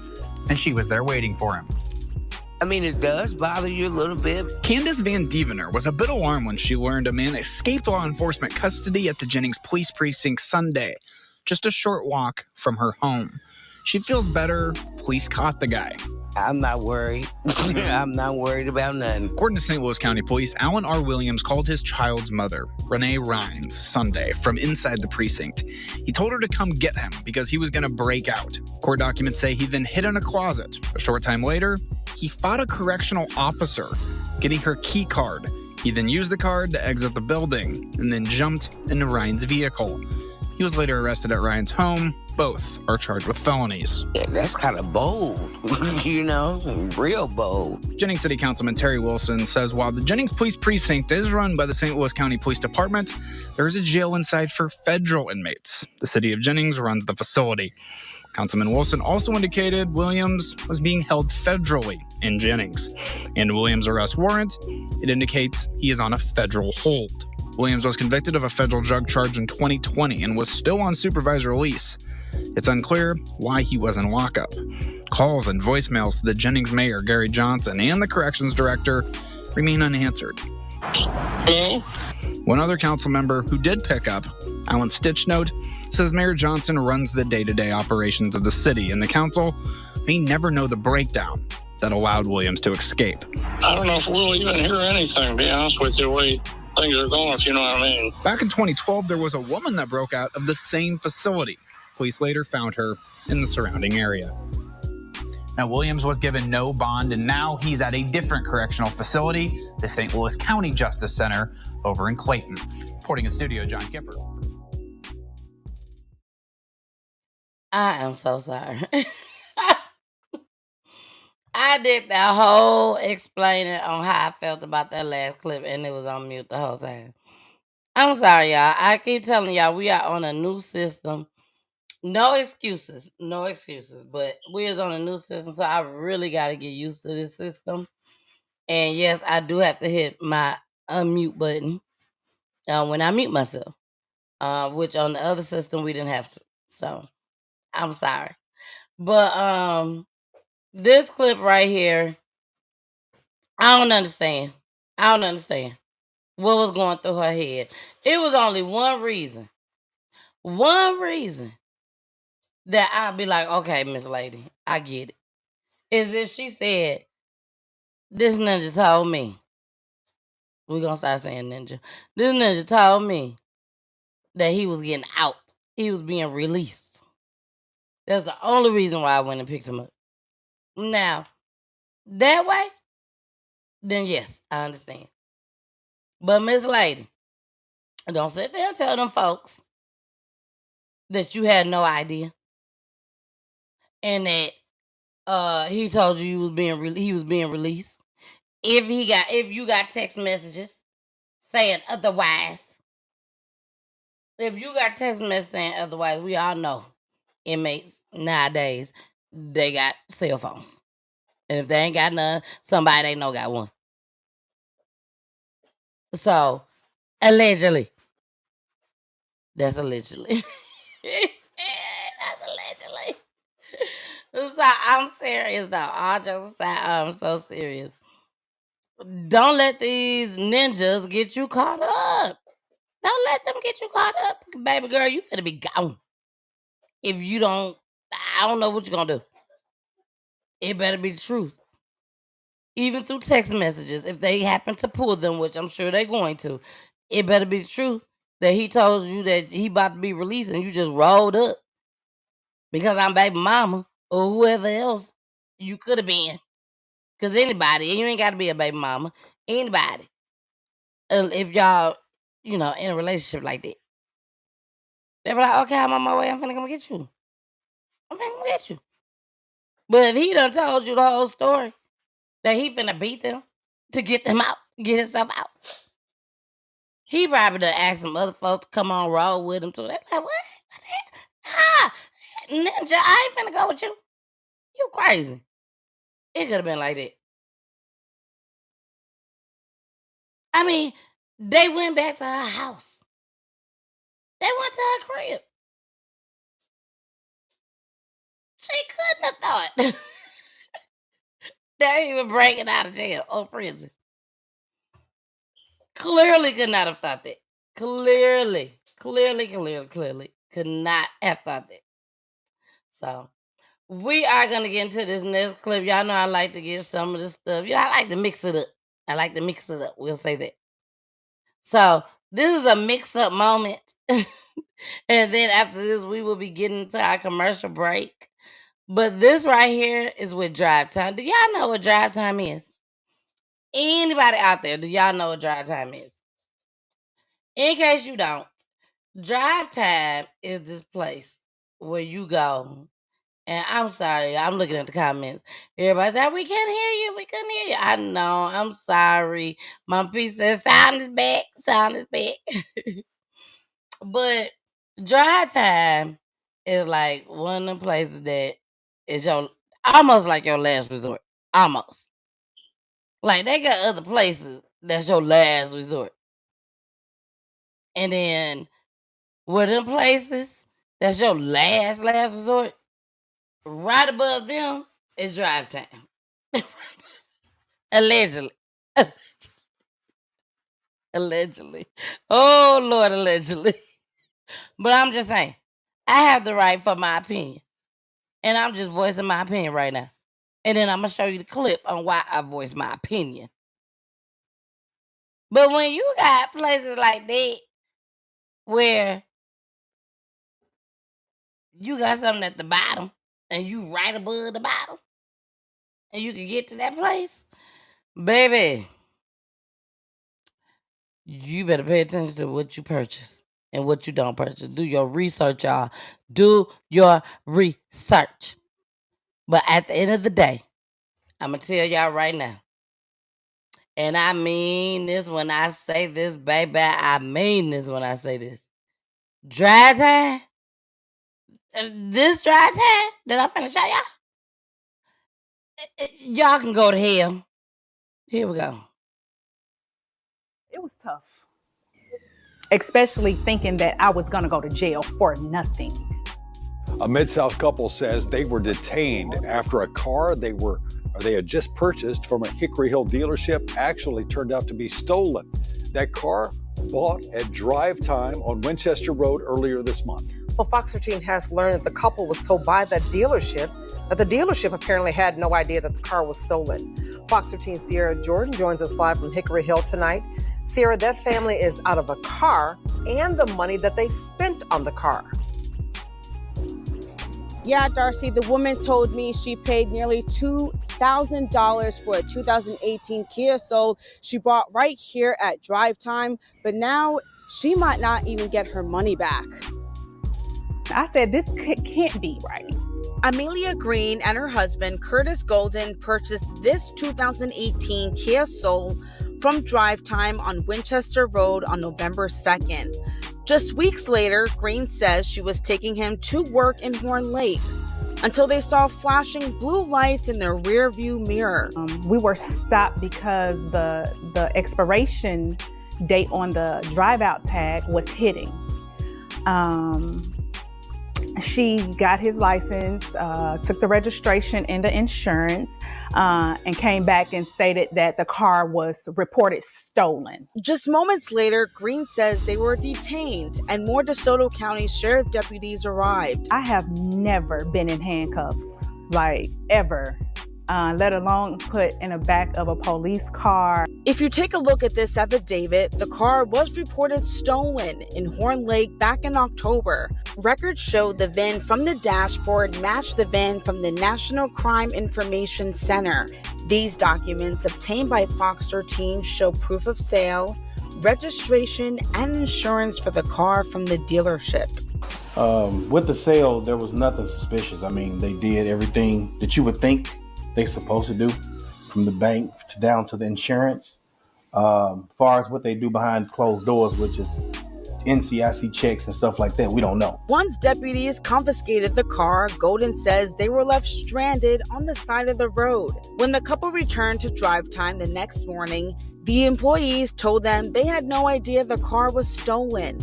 and she was there waiting for him. I mean, it does bother you a little bit. Candace Van Devener was a bit alarmed when she learned a man escaped law enforcement custody at the Jennings Police Precinct Sunday, just a short walk from her home. She feels better. Police caught the guy. I'm not worried. I'm not worried about nothing. According to St. Louis County Police, Alan R. Williams called his child's mother, Renee Rhines, Sunday from inside the precinct. He told her to come get him because he was going to break out. Court documents say he then hid in a closet. A short time later, he fought a correctional officer, getting her key card. He then used the card to exit the building and then jumped into Ryan's vehicle. He was later arrested at Ryan's home. Both are charged with felonies. Yeah, that's kind of bold, you know, real bold. Jennings City Councilman Terry Wilson says while the Jennings Police Precinct is run by the St. Louis County Police Department, there is a jail inside for federal inmates. The city of Jennings runs the facility. Councilman Wilson also indicated Williams was being held federally in Jennings. In Williams' arrest warrant, it indicates he is on a federal hold. Williams was convicted of a federal drug charge in 2020 and was still on supervised release. It's unclear why he was in lockup. Calls and voicemails to the Jennings mayor, Gary Johnson, and the corrections director remain unanswered. One other council member who did pick up, Alan Stitchnote, says Mayor Johnson runs the day-to-day operations of the city, and the council may never know the breakdown that allowed Williams to escape. I don't know if we'll even hear anything, to be honest with you, the way things are going, if you know what I mean. Back in 2012, there was a woman that broke out of the same facility. Police later found her in the surrounding area. Now, Williams was given no bond, and now he's at a different correctional facility, the St. Louis County Justice Center over in Clayton. Reporting in studio, John Kipper. I am so sorry. I did that whole explaining on how I felt about that last clip, and it was on mute the whole time. I'm sorry, y'all. I keep telling y'all we are on a new system. No excuses. No excuses. But we is on a new system, so I really got to get used to this system. And yes, I do have to hit my unmute button when I mute myself, which on the other system we didn't have to. So I'm sorry. But this clip right here, I don't understand. I don't understand what was going through her head. It was only one reason that I'd be like, okay, Miss Lady, I get it. Is if she said, this ninja told me. We're going to start saying ninja. This ninja told me that he was getting out. He was being released. That's the only reason why I went and picked him up. Now, that way, then yes, I understand. But Miss Lady, don't sit there and tell them folks that you had no idea. And that he told you he was being released. If you got text messages saying otherwise, if you got text messages saying otherwise, we all know inmates nowadays, they got cell phones. And if they ain't got none, somebody they know got one. So, allegedly. That's allegedly. That's allegedly. So I'm serious though. All jokes aside, I'm so serious. Don't let these ninjas get you caught up. Don't let them get you caught up. Baby girl, you finna be gone. If you don't, I don't know what you're gonna do. It better be the truth. Even through text messages, if they happen to pull them, which I'm sure they're going to, it better be the truth that he told you that he about to be released and you just rolled up because I'm baby mama or whoever else you could have been. Because anybody, and you ain't got to be a baby mama, anybody, if y'all, in a relationship like that, they be like, okay, I'm on my way. I'm finna come get you. I'm finna come get you. But if he done told you the whole story, that he finna beat them to get them out, get himself out, he probably done asked some other folks to come on roll with him too. They like, what? Ah, ninja, I ain't finna go with you. You crazy. It could have been like that. I mean, they went back to her house. They went to her crib. She couldn't have thought they even breaking out of jail or prison. Clearly could not have thought that. Clearly could not have thought that. So we are gonna get into this next clip. Y'all know I like to get some of this stuff. I like to mix it up. We'll say that. So this is a mix-up moment. And then after this, we will be getting into our commercial break. But this right here is with drive time. Do y'all know what drive time is? Anybody out there, do y'all know what drive time is? In case you don't, drive time is this place where you go. And I'm sorry, I'm looking at the comments. Everybody said, we can't hear you. We couldn't hear you. I know, I'm sorry. Mom P says, sound is back. Sound is back. But drive time is like one of them places that is almost like your last resort. Almost. Like they got other places that's your last resort. And then with them places that's your last resort, right above them is drive time. Allegedly. Allegedly. Oh, Lord, allegedly. But I'm just saying, I have the right for my opinion. And I'm just voicing my opinion right now. And then I'm going to show you the clip on why I voiced my opinion. But when you got places like that where you got something at the bottom and you right above the bottom and you can get to that place, baby, you better pay attention to what you purchase and what you don't purchase. Do your research, y'all. Do your research. But at the end of the day, I'm going to tell y'all right now, and I mean this when I say this, baby. I mean this when I say this. Dry time, this dry time that I'm finna show y'all, y'all can go to hell. Here we go. It was tough, especially thinking that I was gonna go to jail for nothing. A Mid-South couple says they were detained after a car they had just purchased from a Hickory Hill dealership actually turned out to be stolen. That car bought at drive time on Winchester Road earlier this month. Well, Fox 13 has learned that the couple was told by the dealership that the dealership apparently had no idea that the car was stolen. Fox 13's Sierra Jordan joins us live from Hickory Hill tonight. Sierra, that family is out of a car and the money that they spent on the car. Yeah, Darcy, the woman told me she paid nearly $2,000 for a 2018 Kia Soul she bought right here at drive time, but now she might not even get her money back. I said, this can't be right. Amelia Green and her husband, Curtis Golden, purchased this 2018 Kia Soul from drive time on Winchester Road on November 2nd. Just weeks later, Green says she was taking him to work in Horn Lake until they saw flashing blue lights in their rearview mirror. We were stopped because the expiration date on the drive-out tag was hitting. She got his license, took the registration and the insurance, and came back and stated that the car was reported stolen. Just moments later, Green says they were detained and more DeSoto County Sheriff deputies arrived. I have never been in handcuffs, like ever, let alone put in the back of a police car. If you take a look at this affidavit, the car was reported stolen in Horn Lake back in October. Records show the VIN from the dashboard matched the VIN from the National Crime Information Center. These documents obtained by Fox 13 show proof of sale, registration, and insurance for the car from the dealership. With the sale, there was nothing suspicious. I mean, they did everything that you would think they're supposed to do, from the bank down to the insurance. As far as what they do behind closed doors, which is NCIC checks and stuff like that, we don't know. Once deputies confiscated the car, Golden says they were left stranded on the side of the road. When the couple returned to drive time the next morning, the employees told them they had no idea the car was stolen.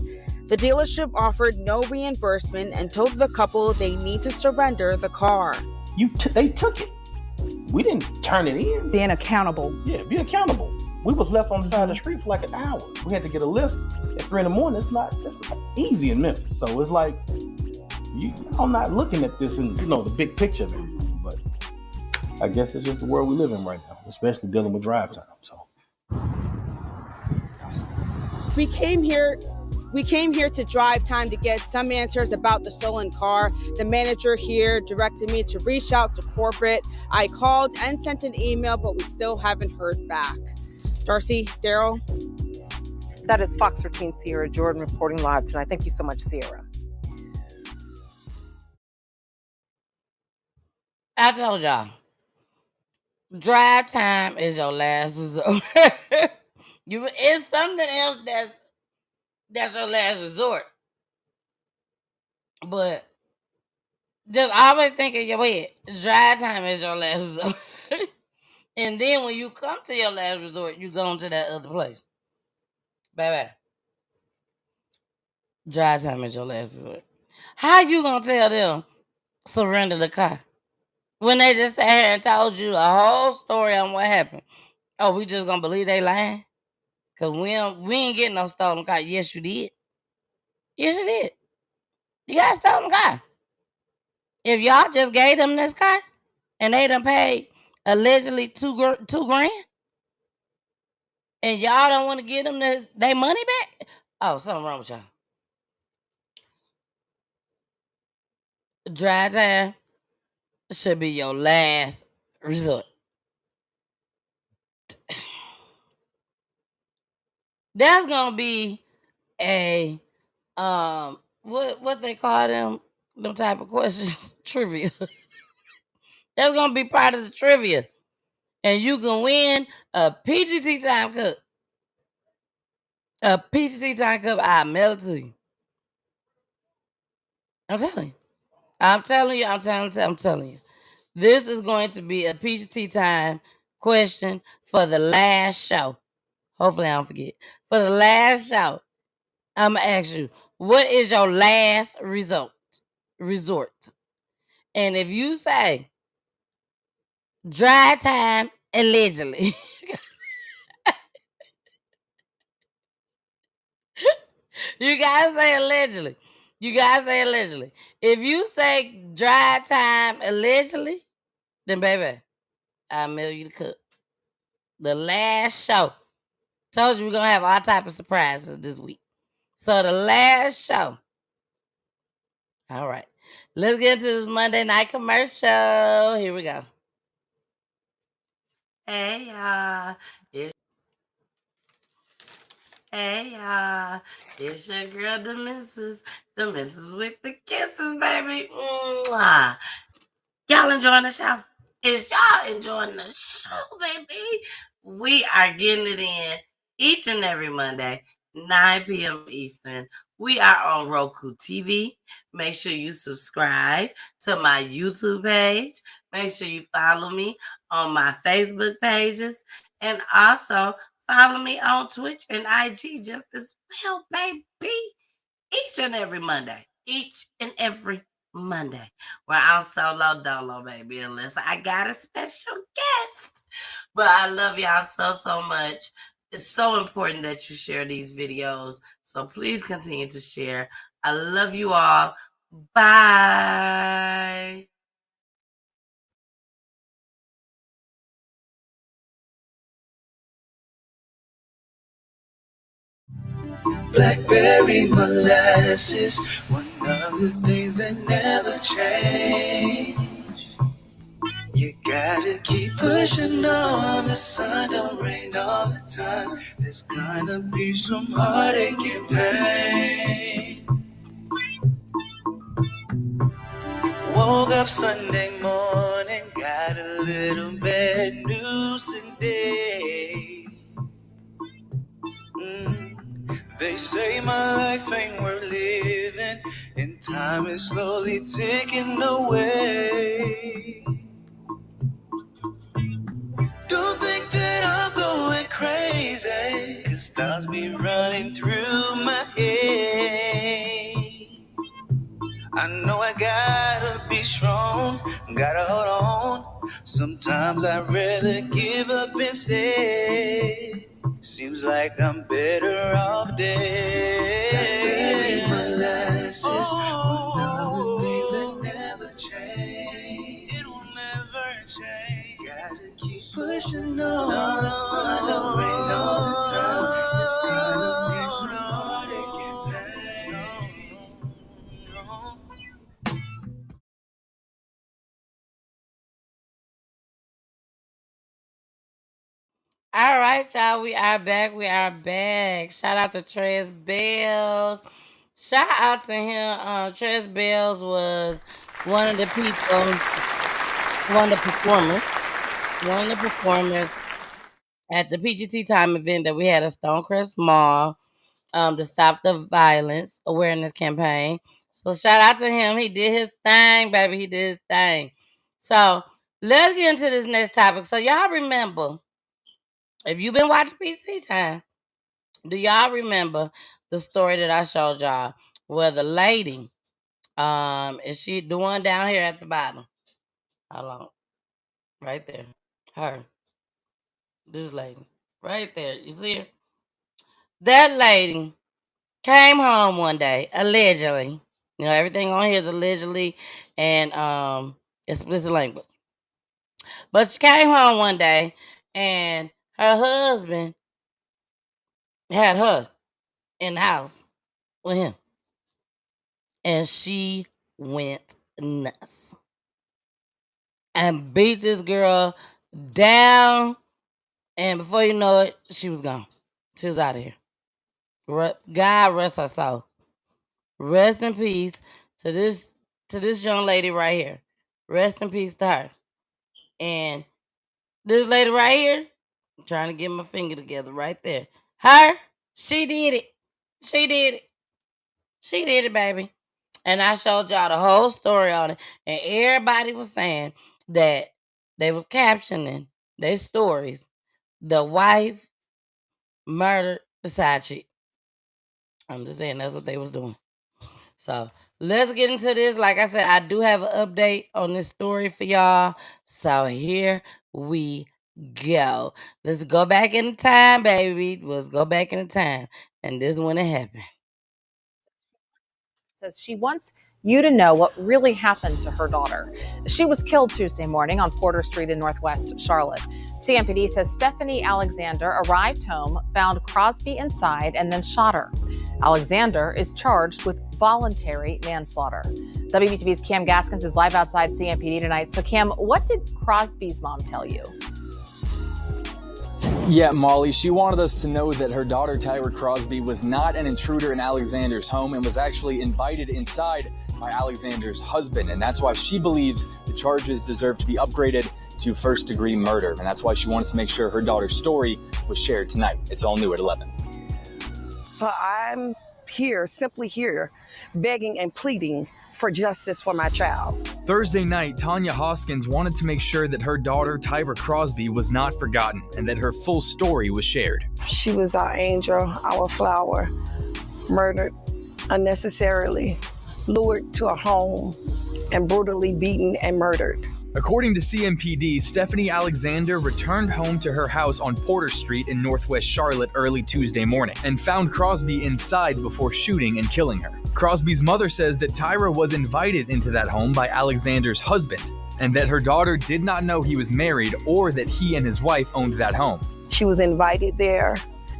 The dealership offered no reimbursement and told the couple they need to surrender the car. They took it. We didn't turn it in. Being accountable. Yeah, be accountable. We was left on the side of the street for like an hour. We had to get a lift at 3 a.m. It's not easy in Memphis. So it's like, I'm not looking at this in, the big picture of everything. But I guess it's just the world we live in right now, especially dealing with drive time. So We came here to drive time to get some answers about the stolen car. The manager here directed me to reach out to corporate. I called and sent an email, but we still haven't heard back. Darcy, Daryl. That is Fox 13 Sierra Jordan reporting live tonight. Thank you so much, Sierra. I told y'all, drive time is your last resort. It's something else that's your last resort. But just always think in your head, drive time is your last resort. And then when you come to your last resort, you go to that other place. Baby, drive time is your last resort. How you gonna tell them surrender the car when they just sat here and told you the whole story on what happened? Oh, we just gonna believe they lying? Cause we ain't getting no stolen car. Yes, you did. Yes, you did. You got a stolen car. If y'all just gave them this car and they done paid allegedly $2,000, and y'all don't want to give them their money back, oh, something wrong with y'all. Dry time should be your last resort. That's gonna be a what they call them type of questions trivia. That's gonna be part of the trivia, and you can win a PGT time cup. A PGT time cup. I mail it to you. I'm telling you. I'm telling you. This is going to be a PGT time question for the last show. Hopefully, I don't forget. For the last show, I'm gonna ask you, what is your last resort? And if you say dry time allegedly, you gotta say allegedly. You gotta say allegedly. If you say dry time allegedly, then baby, I'll mail you the cup. The last show. Told you we're gonna have all type of surprises this week. So the last show. All right. Let's get into this Monday night commercial. Here we go. Hey y'all. Hey y'all. It's your girl, the missus. The missus with the kisses, baby. Mwah. Y'all enjoying the show? Is y'all enjoying the show, baby? We are getting it in each and every Monday, 9 p.m. Eastern. We are on Roku TV. Make sure you subscribe to my YouTube page. Make sure you follow me on my Facebook pages. And also follow me on Twitch and IG just as well, baby. Each and every Monday. Each and every Monday. Where I'm solo dolo, baby, unless I got a special guest. But I love y'all so much. It's so important that you share these videos. So please continue to share. I love you all. Bye. Blackberry molasses, one of the things that never change. You gotta keep pushing on, the sun don't rain all the time. There's gonna be some heartache and pain. Woke up Sunday morning, got a little bad news today. They say my life ain't worth living, and time is slowly ticking away. Don't think that I'm going crazy, 'cause thoughts be running through my head. I know I gotta be strong, gotta hold on. Sometimes I'd rather give up instead. Seems like I'm better off dead. Blackberry molasses, one of the things that never change. It will never change. Gotta keep pushing on. The sun don't rain all the time. It's gonna be some heartache and pain. All right, y'all. We are back. Shout out to Trez Bells. Shout out to him. Trez Bells was one of the people, one of the performers at the PGT time event that we had at Stonecrest Mall to stop the violence awareness campaign. So shout out to him. He did his thing, baby. He did his thing. So let's get into this next topic. So y'all remember, if you've been watching PC Time, do y'all remember the story that I showed y'all where the lady, is she the one down here at the bottom? Hold on. Right there. Her. This lady. Right there. You see her? That lady came home one day, allegedly. You know, everything on here is allegedly and explicit language. But she came home one day and her husband had her in the house with him. And she went nuts and beat this girl down. And before you know it, she was gone. She was out of here. God rest her soul. Rest in peace to this young lady right here. Rest in peace to her. And this lady right here, I'm trying to get my finger together right there. Her, she did it. She did it. She did it, baby. And I showed y'all the whole story on it. And everybody was saying that they was captioning their stories. The wife murdered the side chick. I'm just saying that's what they was doing. So let's get into this. Like I said, I do have an update on this story for y'all. So here we go. Let's go back in time, baby. Let's go back in time. And this is when it happened. Says she wants you to know what really happened to her daughter. She was killed Tuesday morning on Porter Street in Northwest Charlotte. CMPD says Stephanie Alexander arrived home, found Crosby inside, and then shot her. Alexander is charged with voluntary manslaughter. WBTV's Cam Gaskins is live outside CMPD tonight. So, Cam, what did Crosby's mom tell you? Yeah, Molly, she wanted us to know that her daughter, Tyra Crosby, was not an intruder in Alexander's home and was actually invited inside by Alexander's husband. And that's why she believes the charges deserve to be upgraded to first-degree murder. And that's why she wanted to make sure her daughter's story was shared tonight. It's all new at 11. So I'm here, simply here, begging and pleading for justice for my child. Thursday night, Tanya Hoskins wanted to make sure that her daughter, Tyra Crosby, was not forgotten and that her full story was shared. She was our angel, our flower, murdered unnecessarily, lured to a home, and brutally beaten and murdered. According to CMPD, Stephanie Alexander returned home to her house on Porter Street in Northwest Charlotte early Tuesday morning and found Crosby inside before shooting and killing her. Crosby's mother says that Tyra was invited into that home by Alexander's husband and that her daughter did not know he was married or that he and his wife owned that home. She was invited there.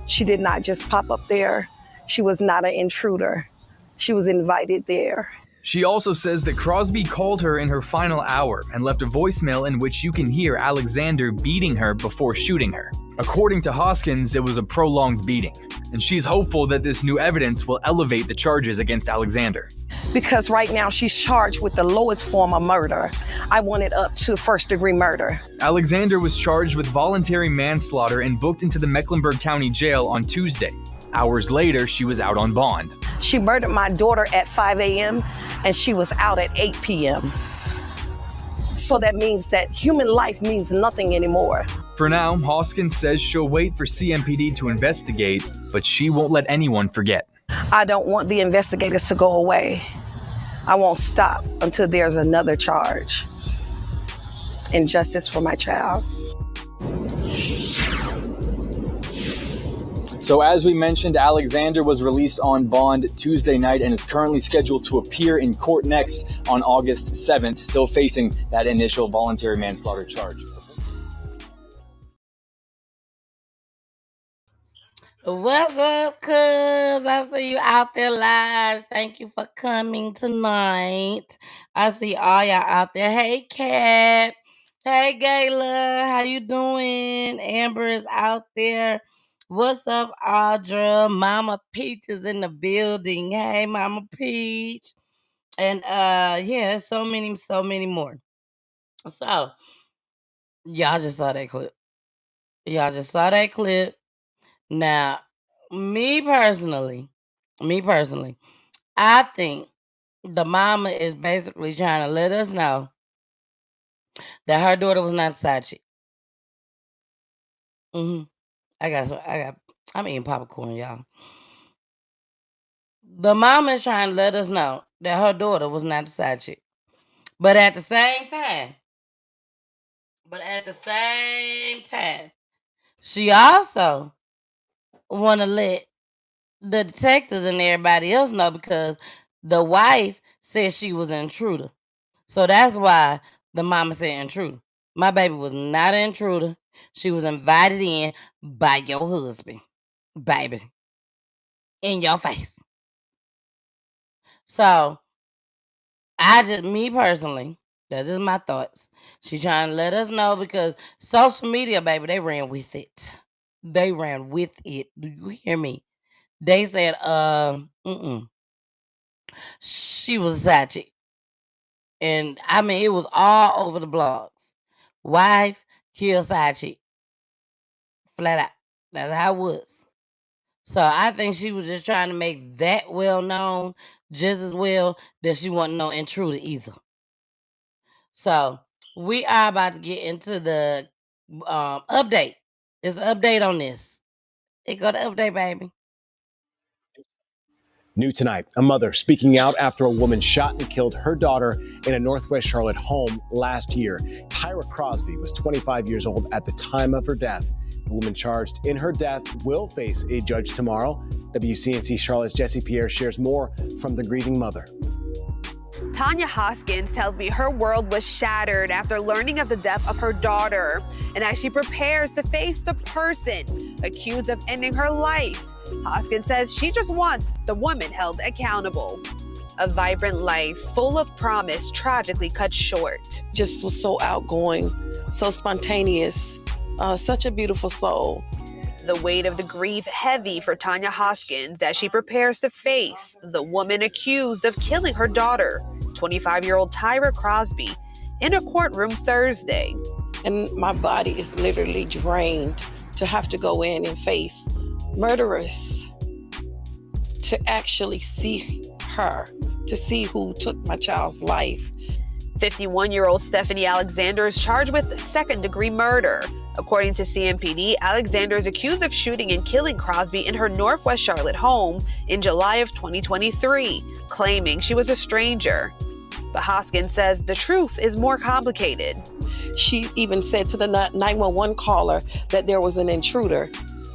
She did not just pop up there. She was not an intruder. She was invited there. She also says that Crosby called her in her final hour and left a voicemail in which you can hear Alexander beating her before shooting her. According to Hoskins, it was a prolonged beating, and she's hopeful that this new evidence will elevate the charges against Alexander. Because right now she's charged with the lowest form of murder. I want it up to first-degree murder. Alexander was charged with voluntary manslaughter and booked into the Mecklenburg County Jail on Tuesday. Hours later, she was out on bond. She murdered my daughter at 5 a.m. and she was out at 8 p.m. So that means that human life means nothing anymore. For now, Hoskins says she'll wait for CMPD to investigate, but she won't let anyone forget. I don't want the investigators to go away. I won't stop until there's another charge. And justice for my child. So as we mentioned, Alexander was released on bond Tuesday night and is currently scheduled to appear in court next on August 7th, still facing that initial voluntary manslaughter charge. What's up, cuz? I see you out there live. Thank you for coming tonight. I see all y'all out there. Hey, Kat. Hey, Gayla. How you doing? Amber is out there. What's up, Audra? Mama Peach is in the building. Hey, Mama Peach. And yeah, so many more. So, y'all just saw that clip. Y'all just saw that clip. Now, me personally, I think the mama is basically trying to let us know that her daughter was not a side chick. I'm eating popcorn, y'all. The mama is trying to let us know that her daughter was not a side chick. But at the same time, she also want to let the detectives and everybody else know because the wife said she was an intruder. So that's why the mama said intruder. My baby was not an intruder. She was invited in by your husband, baby, in your face. So me personally, that's just my thoughts. She trying to let us know because social media, baby, they ran with it. They ran with it. Do you hear me? They said, she was a side chick. And I mean, it was all over the blogs. Wife, kill side chick. Flat out. That's how it was. So I think she was just trying to make that well known just as well that she wasn't no intruder either. So we are about to get into the update. There's an update on this. It got an update, baby. New tonight, a mother speaking out after a woman shot and killed her daughter in a Northwest Charlotte home last year. Tyra Crosby was 25 years old at the time of her death. The woman charged in her death will face a judge tomorrow. WCNC Charlotte's Jesse Pierre shares more from the grieving mother. Tanya Hoskins tells me her world was shattered after learning of the death of her daughter. And as she prepares to face the person accused of ending her life, Hoskins says she just wants the woman held accountable. A vibrant life full of promise tragically cut short. Just was so outgoing, so spontaneous, such a beautiful soul. The weight of the grief heavy for Tanya Hoskins as she prepares to face the woman accused of killing her daughter, 25-year-old Tyra Crosby, in a courtroom Thursday. And my body is literally drained to have to go in and face murderers, to actually see her, to see who took my child's life. 51-year-old Stephanie Alexander is charged with second-degree murder. According to CMPD, Alexander is accused of shooting and killing Crosby in her Northwest Charlotte home in July of 2023, claiming she was a stranger. But Hoskins says the truth is more complicated. She even said to the 911 caller that there was an intruder.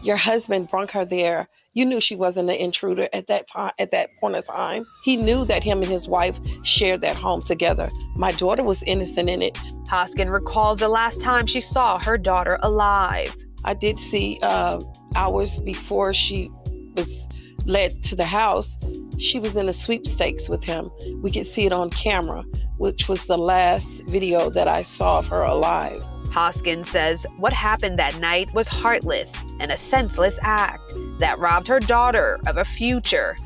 Your husband brought her there. You knew she wasn't an intruder at that time, at that point of time. He knew that him and his wife shared that home together. My daughter was innocent in it. Hoskins recalls the last time she saw her daughter alive. I did see hours before she was led to the house, she was in a sweepstakes with him. We could see it on camera, which was the last video that I saw of her alive. Hoskins says what happened that night was heartless and a senseless act that robbed her daughter of a future.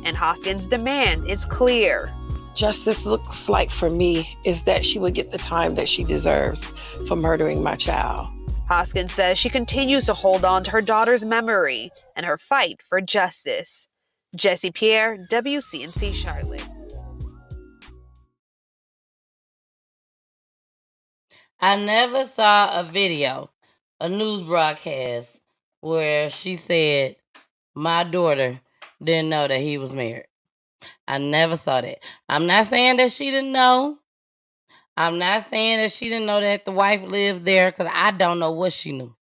And Hoskins' demand is clear. Justice looks like for me is that she would get the time that she deserves for murdering my child. Hoskins says she continues to hold on to her daughter's memory and her fight for justice. Jesse Pierre, WCNC Charlotte. I never saw a video, a news broadcast, where she said, my daughter didn't know that he was married. I never saw that. I'm not saying that she didn't know. I'm not saying that she didn't know that the wife lived there, because I don't know what she knew.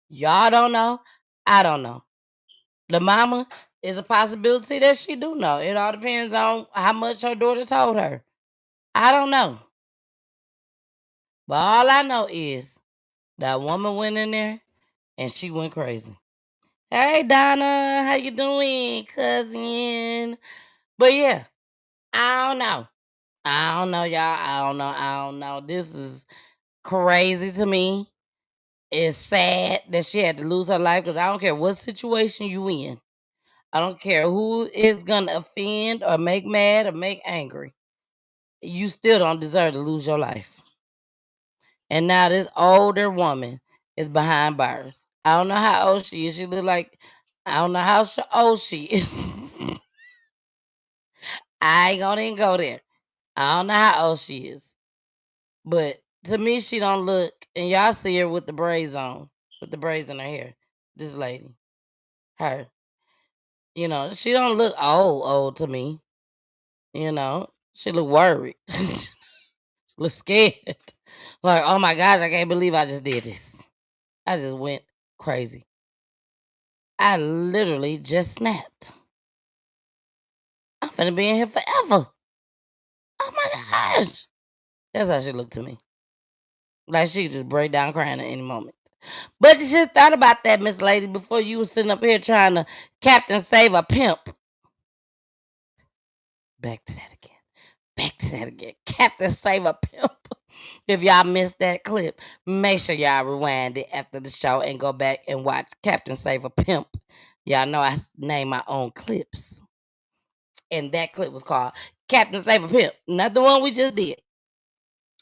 Y'all don't know. I don't know. The mama is a possibility that she do know. It all depends on how much her daughter told her. I don't know. But all I know is that woman went in there and she went crazy. Hey, Donna, how you doing, cousin? But yeah, I don't know. I don't know, y'all. I don't know. This is crazy to me. It's sad that she had to lose her life because I don't care what situation you in. I don't care who is going to offend or make mad or make angry. You still don't deserve to lose your life. And now this older woman is behind bars. I don't know how old she is. She look like, I don't know how old she is. I ain't gonna even go there. I don't know how old she is. But to me, she don't look, and y'all see her with the braids on, with the braids in her hair. This lady, her. You know, she don't look old to me. You know, she look worried. She look scared. Like, oh my gosh, I can't believe I just did this. I just went crazy. I literally just snapped. I'm finna be in here forever. Oh my gosh. That's how she looked to me. Like she could just break down crying at any moment. But you should have thought about that, Miss Lady, before you was sitting up here trying to Captain Save a Pimp. Back to that again. Back to that again. Captain Save a Pimp. If y'all missed that clip, make sure y'all rewind it after the show and go back and watch Captain Save a Pimp. Y'all know I name my own clips. And that clip was called Captain Save a Pimp. Not the one we just did,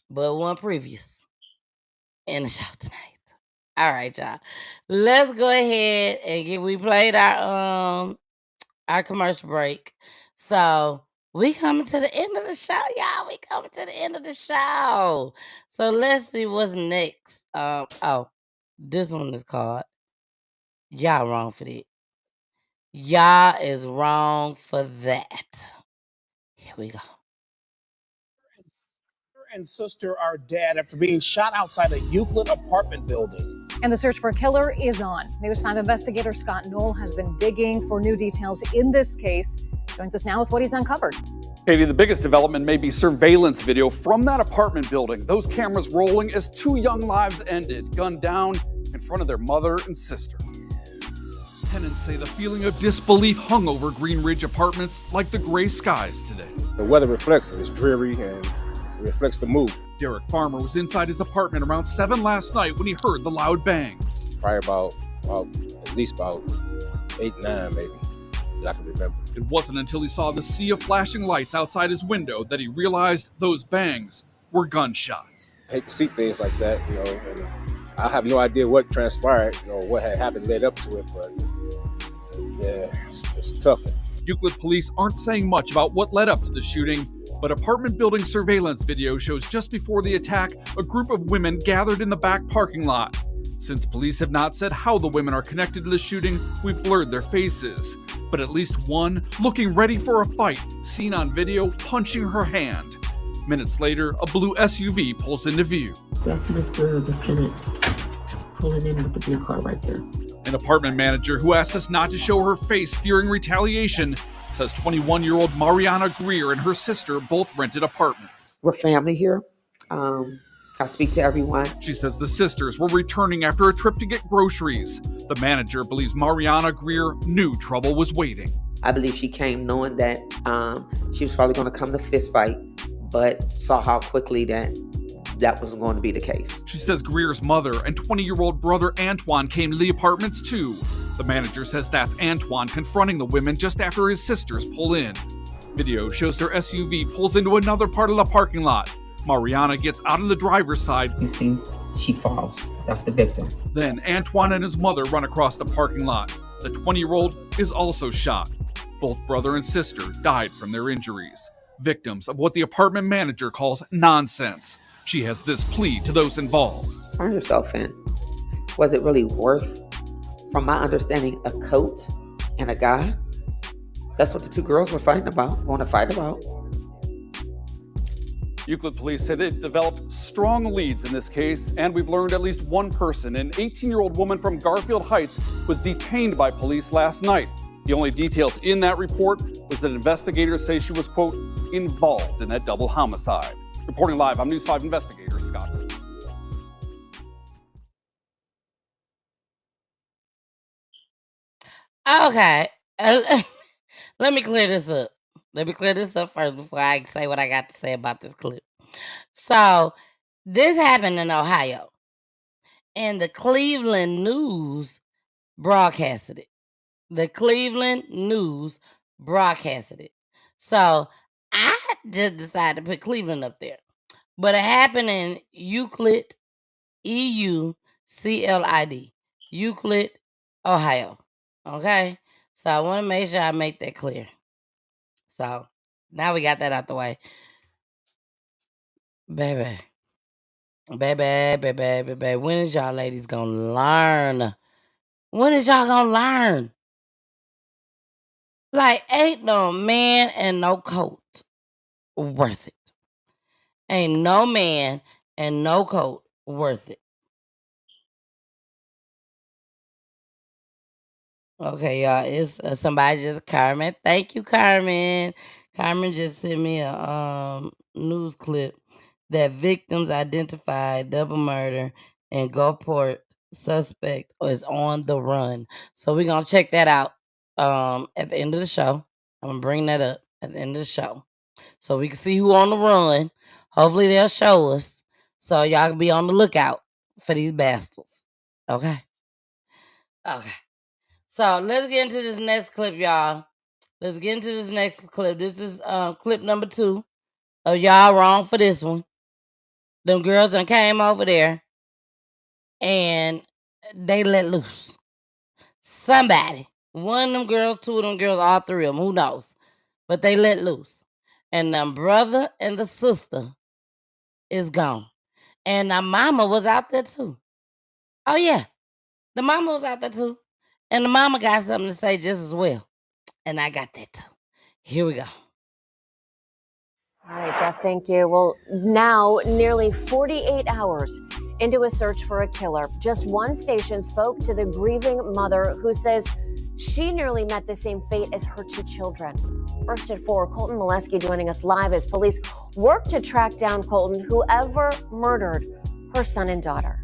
but one previous in the show tonight. All right, y'all. Let's go ahead and we played our commercial break. So we coming to the end of the show, y'all. We coming to the end of the show. So let's see what's next. Oh, this one is called Y'all Wrong for That. Y'all is wrong for that. Here we go. And sister are dead after being shot outside a Euclid apartment building. And the search for a killer is on. News 5 investigator Scott Knoll has been digging for new details in this case. Joins us now with what he's uncovered. Katie, the biggest development may be surveillance video from that apartment building. Those cameras rolling as 2 young lives ended, gunned down in front of their mother and sister. Tenants say the feeling of disbelief hung over Green Ridge Apartments like the gray skies today. The weather reflects it. It's dreary and reflects the mood. Derek Farmer was inside his apartment around 7 last night when he heard the loud bangs. Probably about at least about 8, 9 maybe, that I can remember. It wasn't until he saw the sea of flashing lights outside his window that he realized those bangs were gunshots. I hate to see things like that, and I have no idea what transpired, what had happened led up to it, but yeah, it's a tough one. Euclid police aren't saying much about what led up to the shooting, but apartment building surveillance video shows just before the attack, a group of women gathered in the back parking lot. Since police have not said how the women are connected to the shooting, we've blurred their faces. But at least one, looking ready for a fight, seen on video punching her hand. Minutes later, a blue SUV pulls into view. That's Miss Greer, the tenant, pulling in with the blue car right there. An apartment manager who asked us not to show her face fearing retaliation says 21-year-old Mariana Greer and her sister both rented apartments. We're family here. I speak to everyone. She says the sisters were returning after a trip to get groceries. The manager believes Mariana Greer knew trouble was waiting. I believe she came knowing that she was probably going to come to fist fight, but saw how quickly that wasn't going to be the case. She says Greer's mother and 20-year-old brother Antoine came to the apartments too. The manager says that's Antoine confronting the women just after his sisters pull in. Video shows their SUV pulls into another part of the parking lot. Mariana gets out on the driver's side. You see, she falls. That's the victim. Then Antoine and his mother run across the parking lot. The 20-year-old is also shot. Both brother and sister died from their injuries. Victims of what the apartment manager calls nonsense. She has this plea to those involved. Turn yourself in. Was it really worth, from my understanding, a coat and a guy? That's what the 2 girls were fighting about, going to fight about. Euclid police say they've developed strong leads in this case, and we've learned at least one person, an 18-year-old woman from Garfield Heights, was detained by police last night. The only details in that report was that investigators say she was, quote, involved in that double homicide. Reporting live, I'm News 5 investigator Scott. Okay. Let me clear this up. Let me clear this up first before I say what I got to say about this clip. So, this happened in Ohio. And the Cleveland News broadcasted it. The Cleveland News broadcasted it. So, I just decided to put Cleveland up there. But it happened in Euclid, E-U-C-L-I-D. Euclid, Ohio. Okay? So, I want to make sure I make that clear. So, now we got that out the way. Baby. When is y'all ladies gonna learn? When is y'all gonna learn? Like, ain't no man and no coat worth it. Ain't no man and no coat worth it. Okay, y'all. It's somebody just Carmen. Thank you, Carmen. Carmen just sent me a news clip that victims identified double murder in Gulfport suspect is on the run. So we're gonna check that out at the end of the show. I'm gonna bring that up at the end of the show so we can see who on the run. Hopefully they'll show us so y'all can be on the lookout for these bastards. Okay. Okay. So let's get into this next clip, y'all. Let's get into this next clip. This is clip number 2. Oh, y'all wrong for this one. Them girls done came over there and they let loose. Somebody. One of them girls, 2 of them girls, all 3 of them. Who knows? But they let loose. And the brother and the sister is gone. And the mama was out there too. Oh, yeah. The mama was out there too. And the mama got something to say just as well. And I got that too. Here we go. All right, Jeff, thank you. Well, now, nearly 48 hours into a search for a killer, just one station spoke to the grieving mother who says she nearly met the same fate as her 2 children. First at 4, Colton Molesky joining us live as police work to track down Colton, whoever murdered her son and daughter.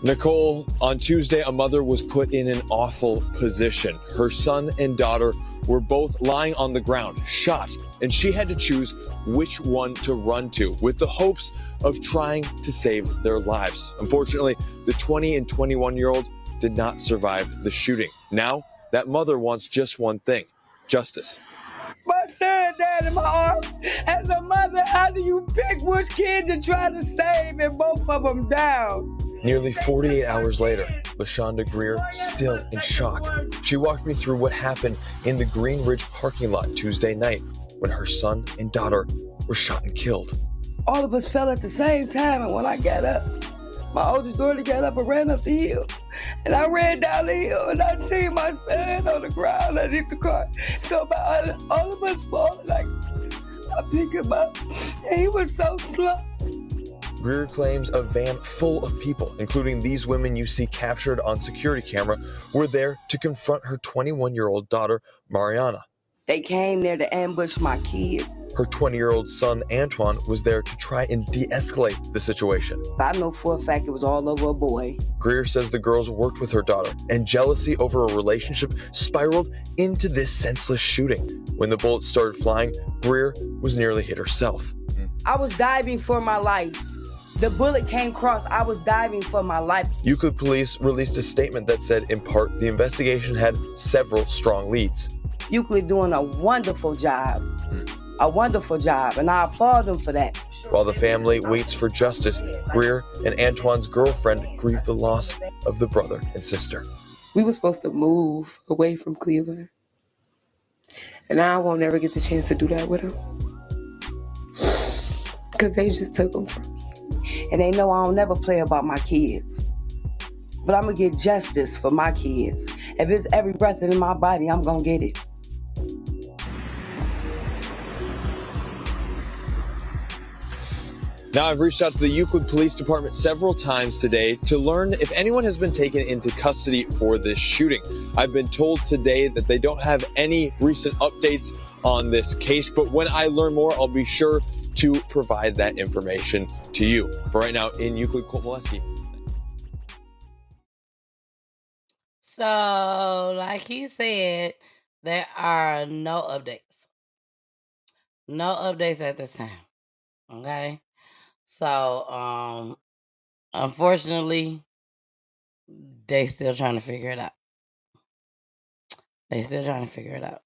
Nicole, on Tuesday, a mother was put in an awful position. Her son and daughter were both lying on the ground, shot, and she had to choose which one to run to with the hopes of trying to save their lives. Unfortunately, the 20 and 21-year-old did not survive the shooting. Now, that mother wants just one thing: justice. My son died in my arms. As a mother, how do you pick which kid to try to save and both of them down? Nearly 48 hours later, LaShonda Greer still in shock. She walked me through what happened in the Green Ridge parking lot Tuesday night when her son and daughter were shot and killed. All of us fell at the same time, and when I got up, my oldest daughter got up and ran up the hill. And I ran down the hill, and I seen my son on the ground underneath the car. So all of us falling, like, I picked him up, and he was so slow. Greer claims a van full of people, including these women you see captured on security camera, were there to confront her 21-year-old daughter, Mariana. They came there to ambush my kid. Her 20-year-old son, Antoine, was there to try and de-escalate the situation. I know for a fact it was all over a boy. Greer says the girls worked with her daughter, and jealousy over a relationship spiraled into this senseless shooting. When the bullets started flying, Greer was nearly hit herself. I was diving for my life. The bullet came across. I was diving for my life. Euclid police released a statement that said, in part, the investigation had several strong leads. Euclid doing a wonderful job. A wonderful job, and I applaud them for that. While the family waits for justice, Greer and Antoine's girlfriend grieve the loss of the brother and sister. We were supposed to move away from Cleveland, and I won't ever get the chance to do that with them because they just took them from me. And they know I don't never play about my kids. But I'm going to get justice for my kids. If it's every breath in my body, I'm going to get it. Now, I've reached out to the Euclid Police Department several times today to learn if anyone has been taken into custody for this shooting. I've been told today that they don't have any recent updates on this case, but when I learn more, I'll be sure to provide that information to you. For right now, in Euclid, Colt Molesky. So, like he said, there are no updates. No updates at this time. Okay? So, unfortunately, they still trying to figure it out. They still trying to figure it out.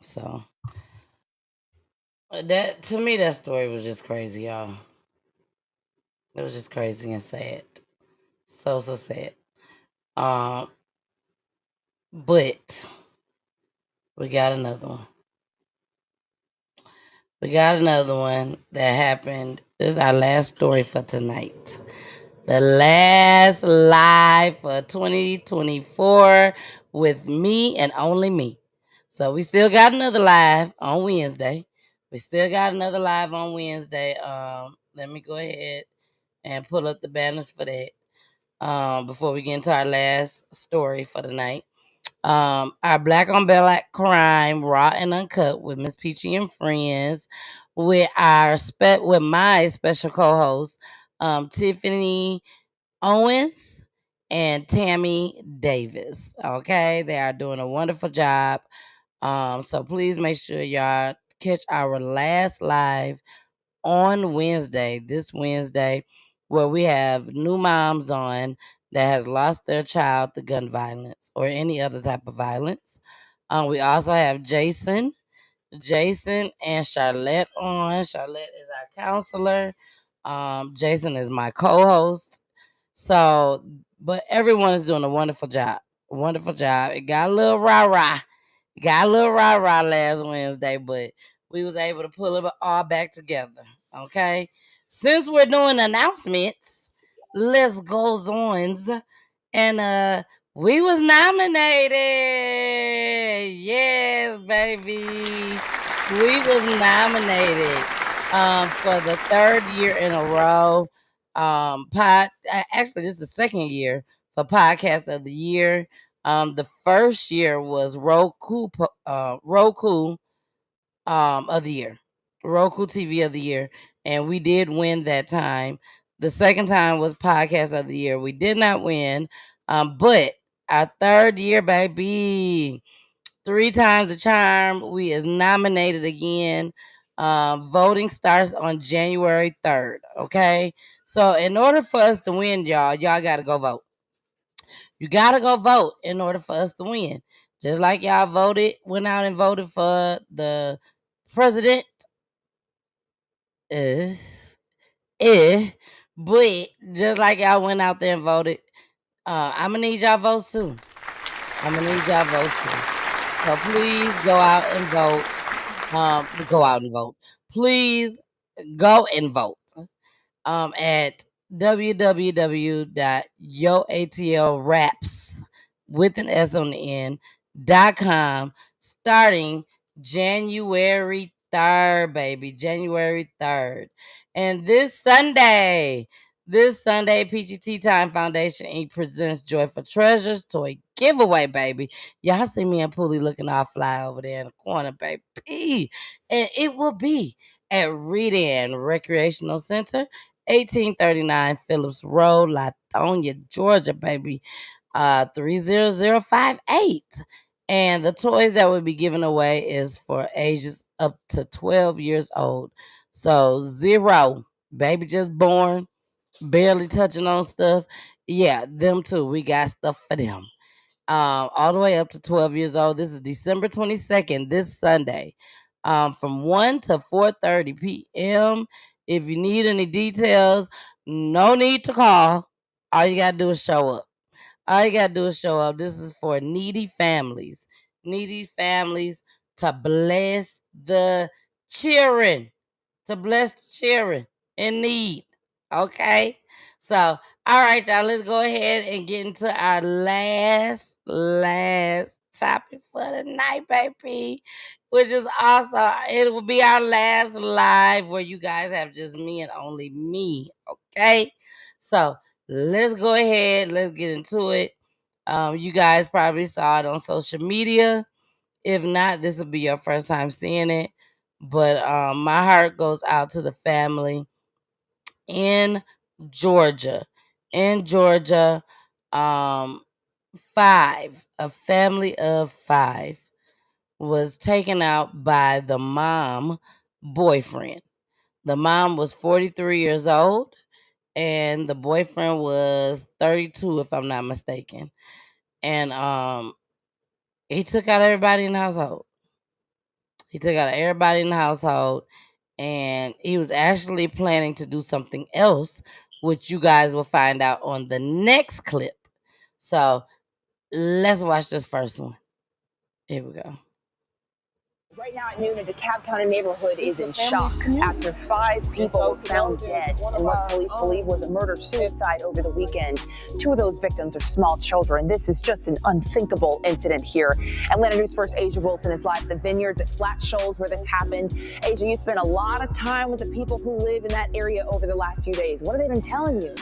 So, that, to me, that story was just crazy, y'all. It was just crazy and sad. So sad. But we got another one. We got another one that happened. This is our last story for tonight. The last live for 2024 with me and only me. So we still got another live on Wednesday. Let me go ahead and pull up the banners for that. before we get into our last story for the night. Our Black on Black crime, raw and uncut, with Miss Peachy and friends, with with my special co-host, Tiffany Owens and Tammy Davis. Okay, they are doing a wonderful job. So please make sure y'all catch our last live on Wednesday, this Wednesday, where we have new moms on that has lost their child to gun violence or any other type of violence. We also have Jason and Charlotte on. Charlotte is our counselor. Jason is my co-host. So, but everyone is doing a wonderful job. Wonderful job. It got a little rah-rah. Last Wednesday, but we was able to pull it all back together. Okay. Since we're doing announcements, let's go zones. And we was nominated. Yes, baby. We was nominated for the third year in a row. Actually, this is the second year for Podcast of the Year. The first year was Roku of the year, Roku TV of the year, and we did win that time. The second time was Podcast of the Year. We did not win, but our third year, baby, 3 times the charm. We is nominated again. Voting starts on January 3rd. Okay, so in order for us to win, y'all gotta go vote. You gotta go vote in order for us to win. Just like y'all went out and voted for the president. But just like y'all went out there and voted, I'ma need y'all votes too. So please go out and vote. Please go and vote. At www.yoatlraps with an S on the end.com starting January 3rd, baby. January 3rd. And this Sunday, Peachy Tea Time Foundation Inc. presents Joyful Treasures toy giveaway, baby. Y'all see me and Poolie looking all fly over there in the corner, baby. And it will be at Redan Recreational Center, 1839 Phillips Road, Latonia, Georgia, baby. 30058. And the toys that will be given away is for ages up to 12 years old. So 0, baby just born, barely touching on stuff. Yeah, them too. We got stuff for them. All the way up to 12 years old. This is December 22nd, this Sunday, from 1 to 4:30 p.m. If you need any details, no need to call. All you got to do is show up. This is for needy families to bless the children. In need. Okay? So, all right, y'all, let's go ahead and get into our last topic for the night, baby, which is also, it will be our last live where you guys have just me and only me. Okay? So, let's go ahead. Let's get into it. You guys probably saw it on social media. If not, this will be your first time seeing it. But my heart goes out to the family in Georgia. A family of 5 was taken out by the mom boyfriend. The mom was 43 years old and the boyfriend was 32, if I'm not mistaken. And he took out everybody in the household. And he was actually planning to do something else, which you guys will find out on the next clip. So let's watch this first one. Here we go. Right now at noon, a DeKalb County neighborhood is in shock after 5 people were found dead in what police believe was a murder-suicide over the weekend. 2 of those victims are small children. This is just an unthinkable incident here. Atlanta News First Asia Wilson is live at the Vineyards at Flat Shoals where this happened. Asia, you spent a lot of time with the people who live in that area over the last few days. What have they been telling you?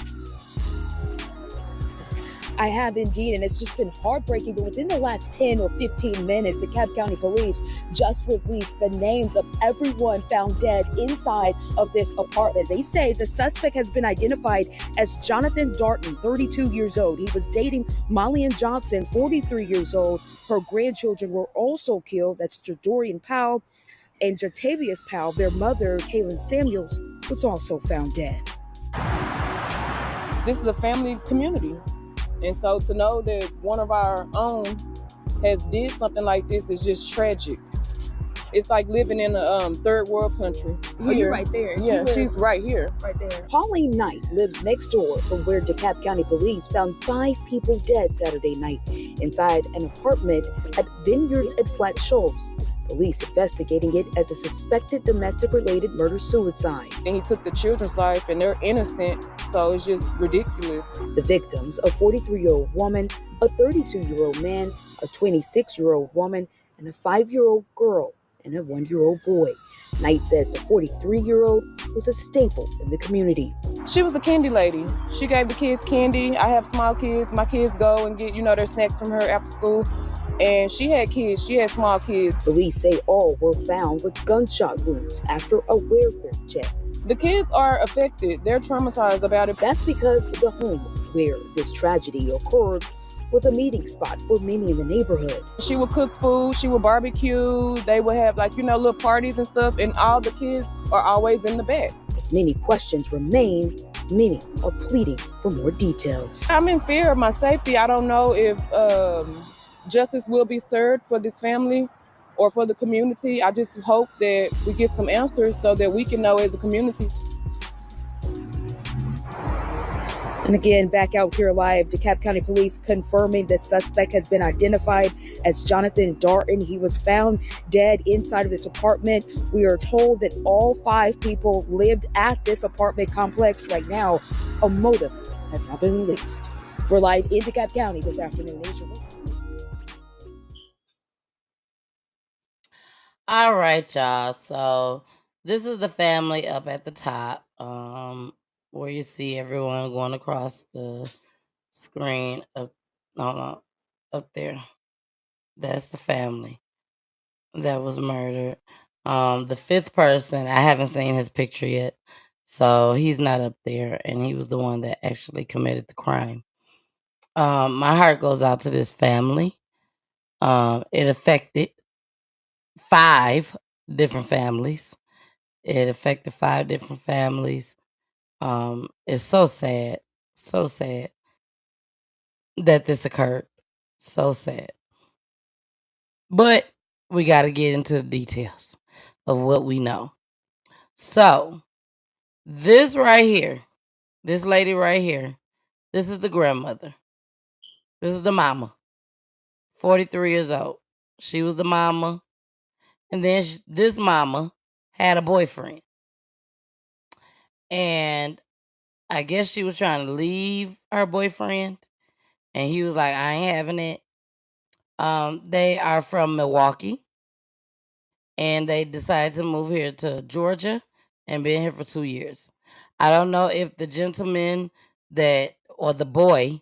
I have indeed, and it's just been heartbreaking. But within the last 10 or 15 minutes, the DeKalb County Police just released the names of everyone found dead inside of this apartment. They say the suspect has been identified as Jonathan Darton, 32 years old. He was dating Molly Ann Johnson, 43 years old. Her grandchildren were also killed. That's Jadorian Powell and Jatavius Powell. Their mother, Kaylin Samuels, was also found dead. This is a family community. And so to know that one of our own has did something like this is just tragic. It's like living in a third world country. Oh, you're right there. Yeah, she's right here. Right there. Pauline Knight lives next door from where DeKalb County Police found 5 people dead Saturday night inside an apartment at Vineyards at Flat Shoals. Police investigating it as a suspected domestic-related murder-suicide. And he took the children's life, and they're innocent, so it's just ridiculous. The victims, a 43-year-old woman, a 32-year-old man, a 26-year-old woman, and a 5-year-old girl, and a 1-year-old boy. Knight says the 43-year-old was a staple in the community. She was a candy lady. She gave the kids candy. I have small kids. My kids go and get, their snacks from her after school. And she had kids. She had small kids. Police say all were found with gunshot wounds after a welfare check. The kids are affected. They're traumatized about it. That's because the home where this tragedy occurred was a meeting spot for many in the neighborhood. She would cook food. She would barbecue. They would have little parties and stuff. And all the kids are always in the back. As many questions remain, many are pleading for more details. I'm in fear of my safety. I don't know if justice will be served for this family or for the community. I just hope that we get some answers so that we can know as a community. And again, back out here live, DeKalb County Police confirming the suspect has been identified as Jonathan Darton. He was found dead inside of this apartment. We are told that all 5 people lived at this apartment complex. Right now, a motive has not been released. We're live in DeKalb County this afternoon. All right, y'all. So this is the family up at the top, where you see everyone going across the screen. Up there. That's the family that was murdered. The 5th person, I haven't seen his picture yet, so he's not up there, and he was the one that actually committed the crime. My heart goes out to this family. It affected 5 different families. It affected 5 different families. It's so sad that this occurred. So sad. But we got to get into the details of what we know. So, this right here, this lady right here, this is the grandmother. This is the mama. 43 years old. She was the mama. And then this mama had a boyfriend. And I guess she was trying to leave her boyfriend. And he was like, I ain't having it. They are from Milwaukee. And they decided to move here to Georgia and been here for 2 years. I don't know if the gentleman or the boy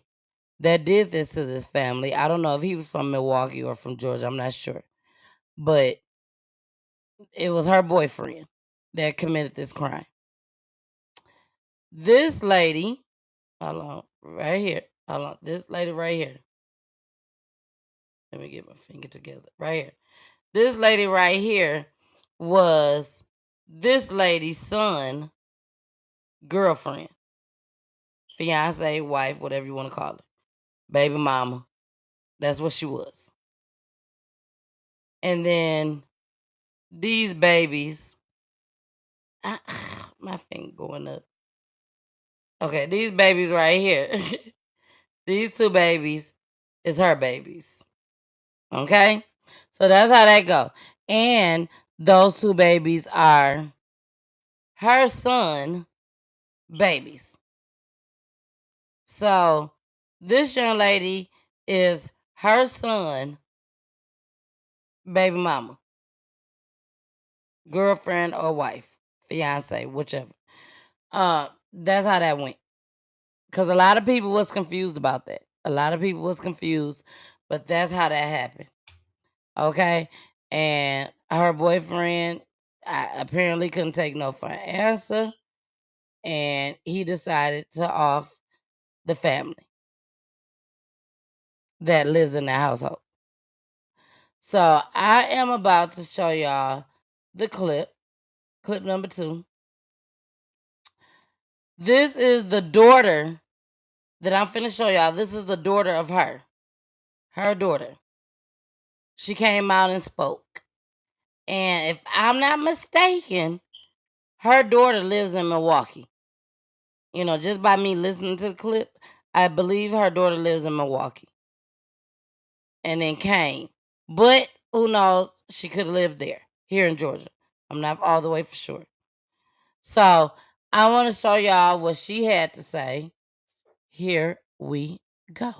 that did this to this family, I don't know if he was from Milwaukee or from Georgia. I'm not sure. But it was her boyfriend that committed this crime. This lady, hold on, right here. Hold on, this lady right here. Let me get my finger together. Right here. This lady right here was this lady's son, girlfriend, fiance, wife, whatever you want to call it. Baby mama. That's what she was. And then these babies, my finger going up. Okay, these babies right here. These 2 babies is her babies. Okay? So that's how that go. And those 2 babies are her son babies. So this young lady is her son baby mama. Girlfriend or wife. Fiance, whichever. That's how that went. Because a lot of people was confused about that. A lot of people was confused, but that's how that happened. Okay? And her boyfriend apparently couldn't take no for an answer, and he decided to off the family that lives in the household. So I am about to show y'all the clip number 2. This is the daughter that I'm finna show y'all. This is the daughter of her daughter. She came out and spoke. And if I'm not mistaken, her daughter lives in Milwaukee. You know, just by me listening to the clip, I believe her daughter lives in Milwaukee. And then came. But who knows? She could have lived there, here in Georgia. I'm not all the way for sure. So I want to show y'all what she had to say. Here we go.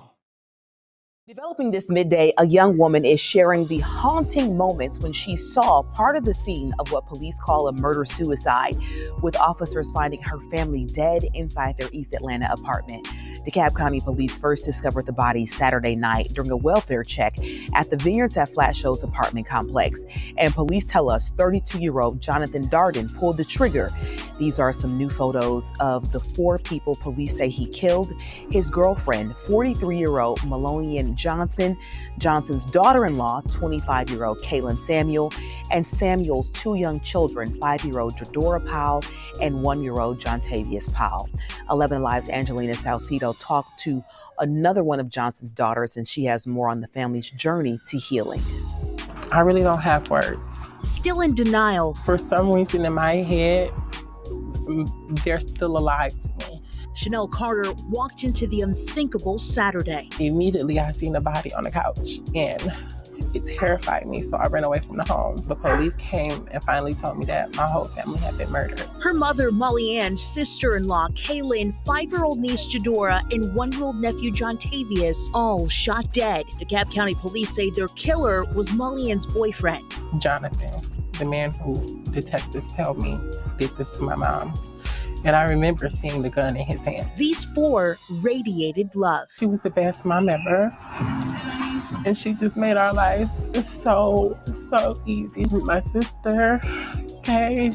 Developing this midday, a young woman is sharing the haunting moments when she saw part of the scene of what police call a murder-suicide, with officers finding her family dead inside their East Atlanta apartment. DeKalb County Police first discovered the body Saturday night during a welfare check at the Vineyards at FASHO's apartment complex. And police tell us 32-year-old Jonathan Darden pulled the trigger. These are some new photos of the 4 people police say he killed: his girlfriend, 43-year-old Melonian Johnson, Johnson's daughter-in-law, 25-year-old Kaylin Samuel, and Samuel's 2 young children, 5-year-old Jadora Powell and 1-year-old Jontavius Powell. 11 Alive's Angelina Salcido talked to another one of Johnson's daughters, and she has more on the family's journey to healing. I really don't have words. Still in denial. For some reason in my head, they're still alive to me. Chanel Carter walked into the unthinkable Saturday. Immediately, I seen the body on the couch, and it terrified me, so I ran away from the home. The police came and finally told me that my whole family had been murdered. Her mother, Molly Ann, sister-in-law, Kaylin, 5-year-old niece, Jadora, and 1-year-old nephew, Jontavius, all shot dead. DeKalb County Police say their killer was Molly Ann's boyfriend. Jonathan, the man who detectives tell me did this to my mom. And I remember seeing the gun in his hand. These 4 radiated love. She was the best mom ever. And she just made our lives so easy. My sister, Kay,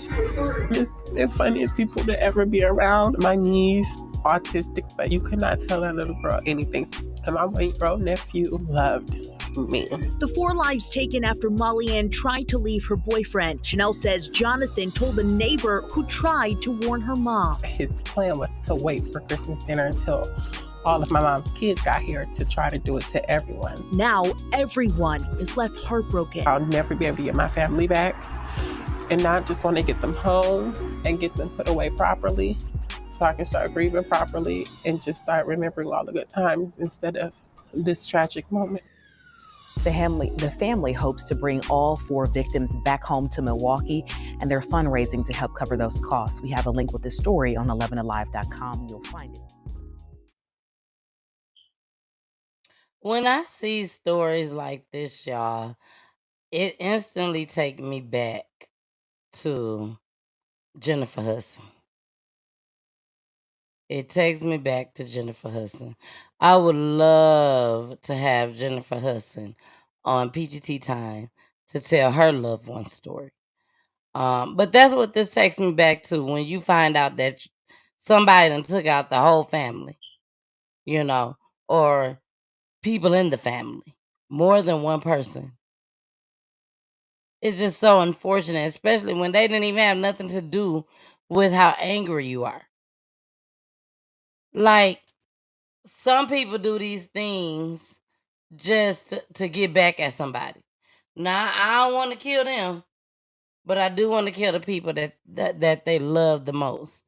just the funniest people to ever be around. My niece, autistic, but you could not tell that little girl anything. And my 1-year-old nephew loved me. The 4 lives taken after Molly Ann tried to leave her boyfriend. Chanel says Jonathan told a neighbor who tried to warn her mom. His plan was to wait for Christmas dinner until all of my mom's kids got here to try to do it to everyone. Now everyone is left heartbroken. I'll never be able to get my family back. And now I just want to get them home and get them put away properly so I can start grieving properly and just start remembering all the good times instead of this tragic moment. The family hopes to bring all 4 victims back home to Milwaukee, and they're fundraising to help cover those costs. We have a link with the story on 11alive.com. You'll find it. When I see stories like this, y'all, it instantly takes me back to Jennifer Hudson. It takes me back to Jennifer Hudson. I would love to have Jennifer Hudson on PEACHY Time to tell her loved one story. But that's what this takes me back to, when you find out that somebody done took out the whole family, you know, or people in the family, more than one person. It's just so unfortunate, especially when they didn't even have nothing to do with how angry you are. Like, some people do these things just to get back at somebody. Now, I don't want to kill them, but I do want to kill the people that they love the most,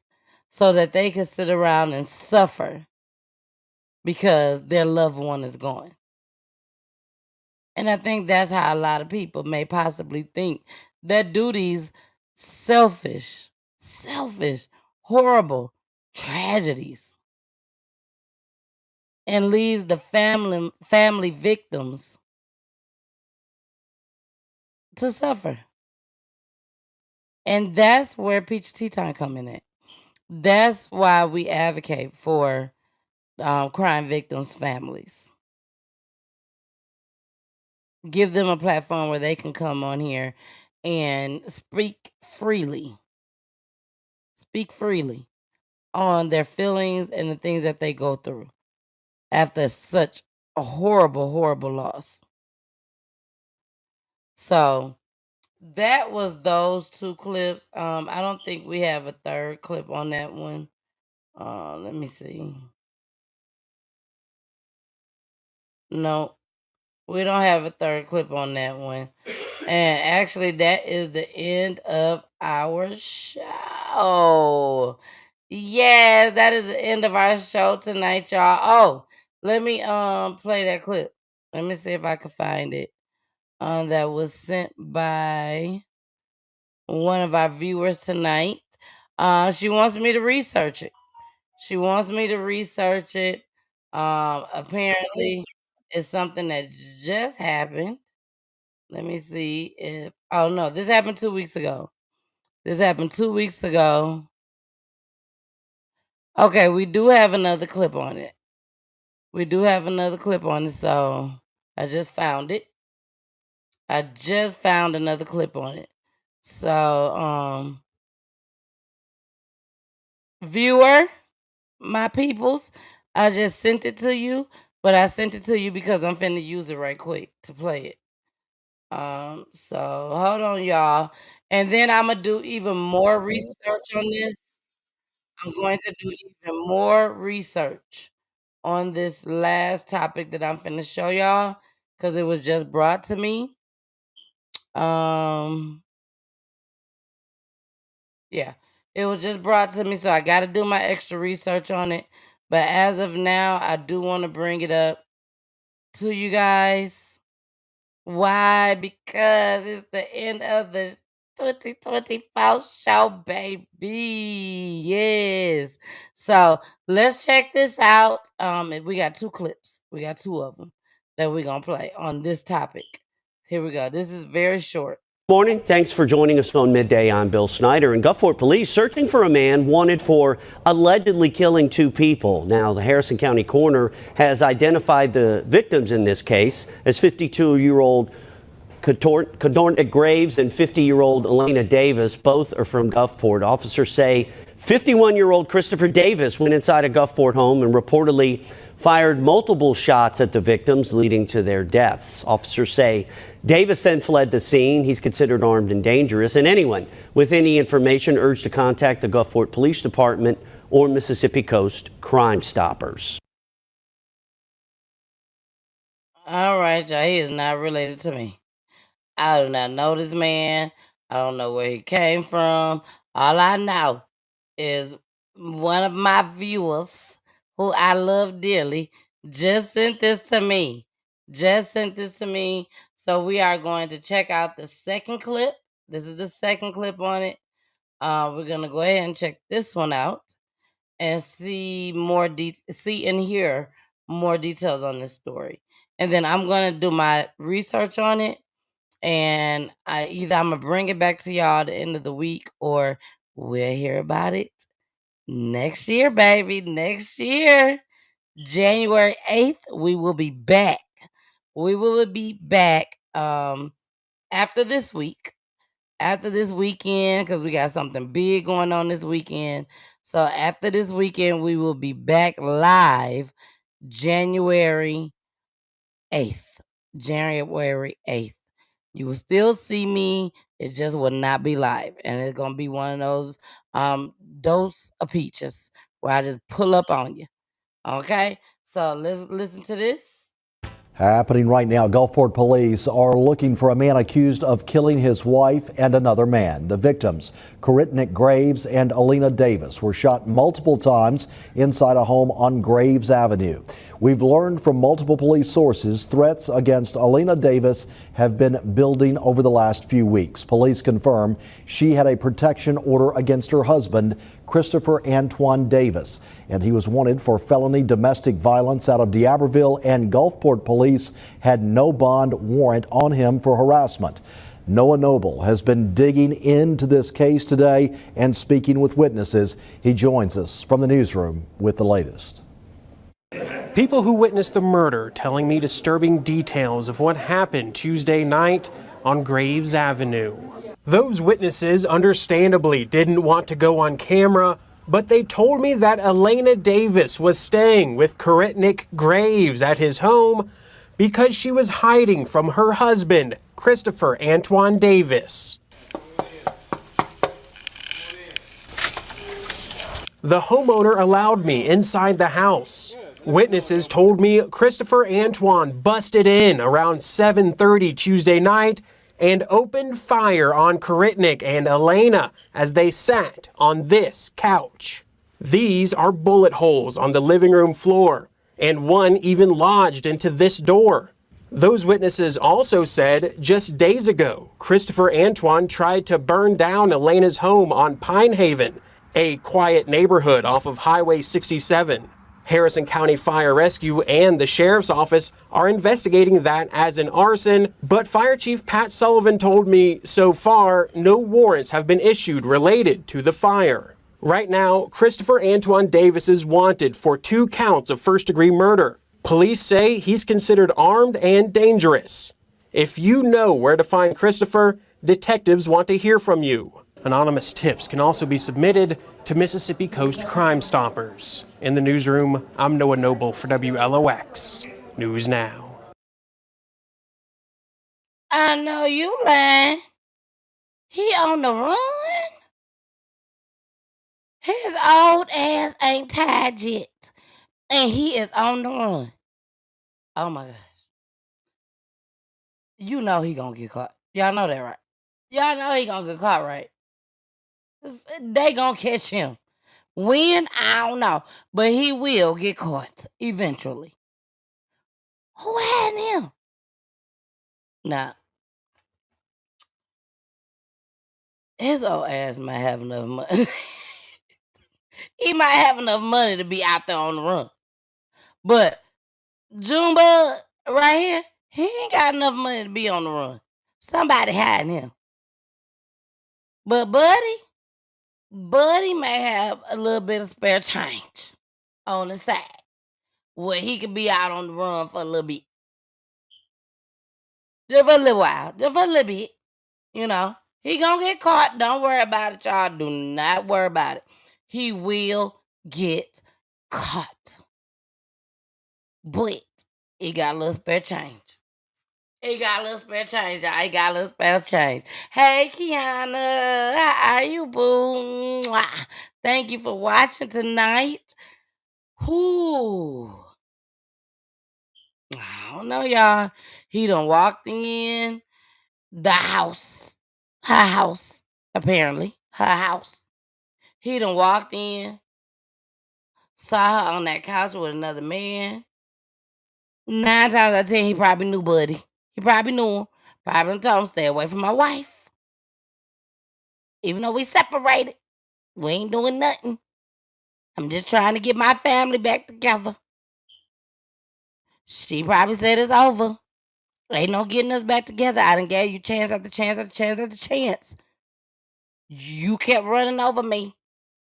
so that they can sit around and suffer because their loved one is gone. And I think that's how a lot of people may possibly think, that do these selfish, horrible tragedies and leave the family victims to suffer. And that's where Peach Tea Time come in at. That's why we advocate for crime victims' families. Give them a platform where they can come on here and speak freely. Speak freely on their feelings and the things that they go through after such a horrible, horrible loss. So that was those two clips. I don't think we have a third clip on that one. Let me see. No, we don't have a third clip on that one. And actually, that is the end of our show. Yes, that is the end of our show tonight, y'all. Oh, let me play that clip. Let me see if I can find it. That was sent by one of our viewers tonight. She wants me to research it. She wants me to research it. Apparently, it's something that just happened. Let me see if, oh no, this happened 2 weeks ago. This happened 2 weeks ago. Okay, we do have another clip on it. We do have another clip on it, so I just found it. I just found another clip on it. So, viewer, my peoples, I just sent it to you, but I sent it to you because I'm finna use it right quick to play it. So hold on, y'all. And then I'm gonna do even more research on this. I'm going to do even more research on this last topic that I'm finna show y'all because it was just brought to me. Yeah, it was just brought to me, so I got to do my extra research on it. But as of now, I do want to bring it up to you guys. Why? Because it's the end of the 2024 show, baby. Yes. So let's check this out. We got two clips. We got two of them that we're gonna play on this topic. Here we go. This is very short. Morning. Thanks for joining us on Midday. I'm Bill Snyder. And Gulfport police searching for a man wanted for allegedly killing two people. Now, the Harrison County coroner has identified the victims in this case as 52-year-old Cadorna Graves and 50-year-old Elena Davis. Both are from Gulfport. Officers say 51-year-old Christopher Davis went inside a Gulfport home and reportedly fired multiple shots at the victims, leading to their deaths. Officers say Davis then fled the scene. He's considered armed and dangerous. And anyone with any information urged to contact the Gulfport Police Department or Mississippi Coast Crime Stoppers. All right, y'all. He is not related to me. I do not know this man. I don't know where he came from. All I know is one of my viewers, who I love dearly, just sent this to me. So we are going to check out the second clip. This is the second clip on it. We're going to go ahead and check this one out and see and hear more details on this story. And then I'm going to do my research on it. And I'm going to bring it back to y'all at the end of the week, or we'll hear about it next year, baby. Next year, January 8th, we will be back. We will be back after this week. After this weekend, because we got something big going on this weekend. So after this weekend, we will be back live January 8th. January 8th. You will still see me. It just will not be live. And it's going to be one of those dose of peaches where I just pull up on you. Okay? So let's listen to this. Happening right now, Gulfport police are looking for a man accused of killing his wife and another man. The victims, Cadorna Graves and Elena Davis, were shot multiple times inside a home on Graves Avenue. We've learned from multiple police sources threats against Elena Davis have been building over the last few weeks. Police confirm she had a protection order against her husband, Christopher Antoine Davis, and he was wanted for felony domestic violence out of D'Iberville, and Gulfport police had no bond warrant on him for harassment. Noah Noble has been digging into this case today and speaking with witnesses. He joins us from the newsroom with the latest. People who witnessed the murder telling me disturbing details of what happened Tuesday night on Graves Avenue. Those witnesses understandably didn't want to go on camera, but they told me that Elena Davis was staying with Koritnik Graves at his home because she was hiding from her husband, Christopher Antoine Davis. The homeowner allowed me inside the house. Witnesses told me Christopher Antoine busted in around 7:30 Tuesday night and opened fire on Koritnik and Elena as they sat on this couch. These are bullet holes on the living room floor, and one even lodged into this door. Those witnesses also said just days ago, Christopher Antoine tried to burn down Elena's home on Pine Haven, a quiet neighborhood off of Highway 67. Harrison County Fire Rescue and the Sheriff's Office are investigating that as an arson, but Fire Chief Pat Sullivan told me so far no warrants have been issued related to the fire. Right now, Christopher Antoine Davis is wanted for 2 counts of first-degree murder. Police say he's considered armed and dangerous. If you know where to find Christopher, detectives want to hear from you. Anonymous tips can also be submitted to Mississippi Coast Crime Stoppers. In the newsroom, I'm Noah Noble for WLOX News Now. I know you lying. He on the run? His old ass ain't tied yet. And he is on the run. Oh my gosh. You know he gonna get caught. Y'all know that, right? Y'all know he gonna get caught, right? They gonna catch him. When? I don't know. But he will get caught eventually. Who had him? Nah. His old ass might have enough money. He might have enough money to be out there on the run. But Junebug right here, he ain't got enough money to be on the run. Somebody hiding him. But Buddy may have a little bit of spare change on the side where he could be out on the run for a little bit. Just for a little while. Just for a little bit. You know. He gonna get caught. Don't worry about it, y'all. Do not worry about it. He will get caught. But he got a little spare change. He got a little spare change, y'all. He got a little spare change. Hey, Kiana. How are you, boo? Mwah. Thank you for watching tonight. Whoo. I don't know, y'all. He done walked in the house. Her house, apparently. Her house. He done walked in, saw her on that couch with another man. 9 times out of 10, he probably knew Buddy. He probably knew him. Probably told him, stay away from my wife. Even though we separated, we ain't doing nothing. I'm just trying to get my family back together. She probably said it's over. Ain't no getting us back together. I done gave you chance after chance after chance after chance. You kept running over me.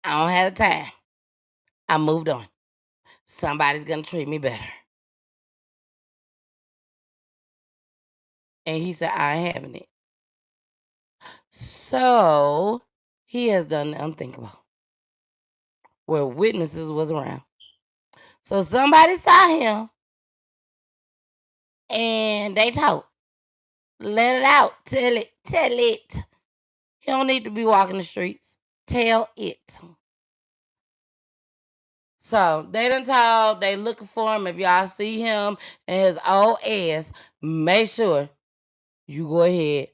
I don't have the time. I moved on. Somebody's gonna treat me better. And he said, I ain't having it. So he has done the unthinkable. Where witnesses was around. So somebody saw him and they talk. Let it out. Tell it. Tell it. He don't need to be walking the streets. Tell it. So they done told, they looking for him. If y'all see him and his old ass, make sure you go ahead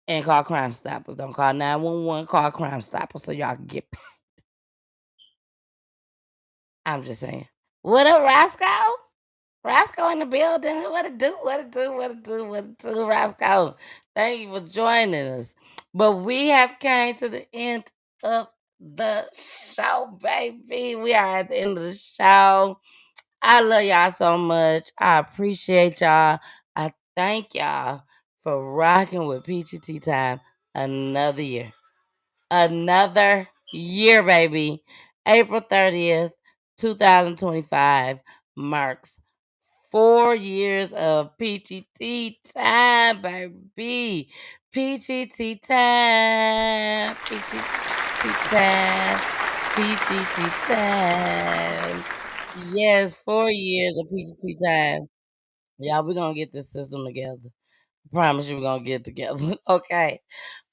and call Crime Stoppers. Don't call 911, call Crime Stoppers so y'all can get paid. I'm just saying. What up, Roscoe? Roscoe in the building. What it do? What it do? What it do? What it do, Roscoe? Thank you for joining us. But we have came to the end of the show, baby. We are at the end of the show. I love y'all so much. I appreciate y'all. I thank y'all for rocking with Peachy Tea Time another year. Another year, baby. April 30th, 2025. marks 4 years of Peachy Tea time, baby. Peachy Tea time. Peachy Tea time. Peachy Tea time. Yes, 4 years of Peachy Tea time. Y'all, we're going to get this system together. Promise you we're gonna get together. Okay.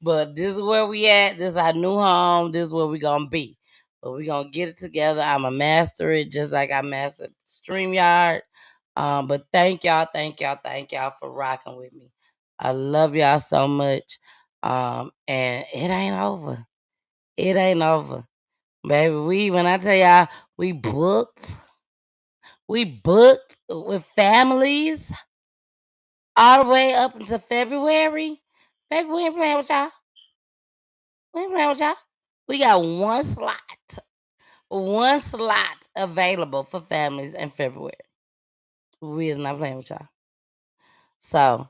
But this is where we at. This is our new home. This is where we gonna be. But we gonna get it together. I'ma master it just like I mastered StreamYard. But thank y'all for rocking with me. I love y'all so much. And it ain't over. It ain't over. Baby, when I tell y'all we booked with families all the way up until February. Baby, we ain't playing with y'all. We ain't playing with y'all. We got one slot available for families in February. We is not playing with y'all. So,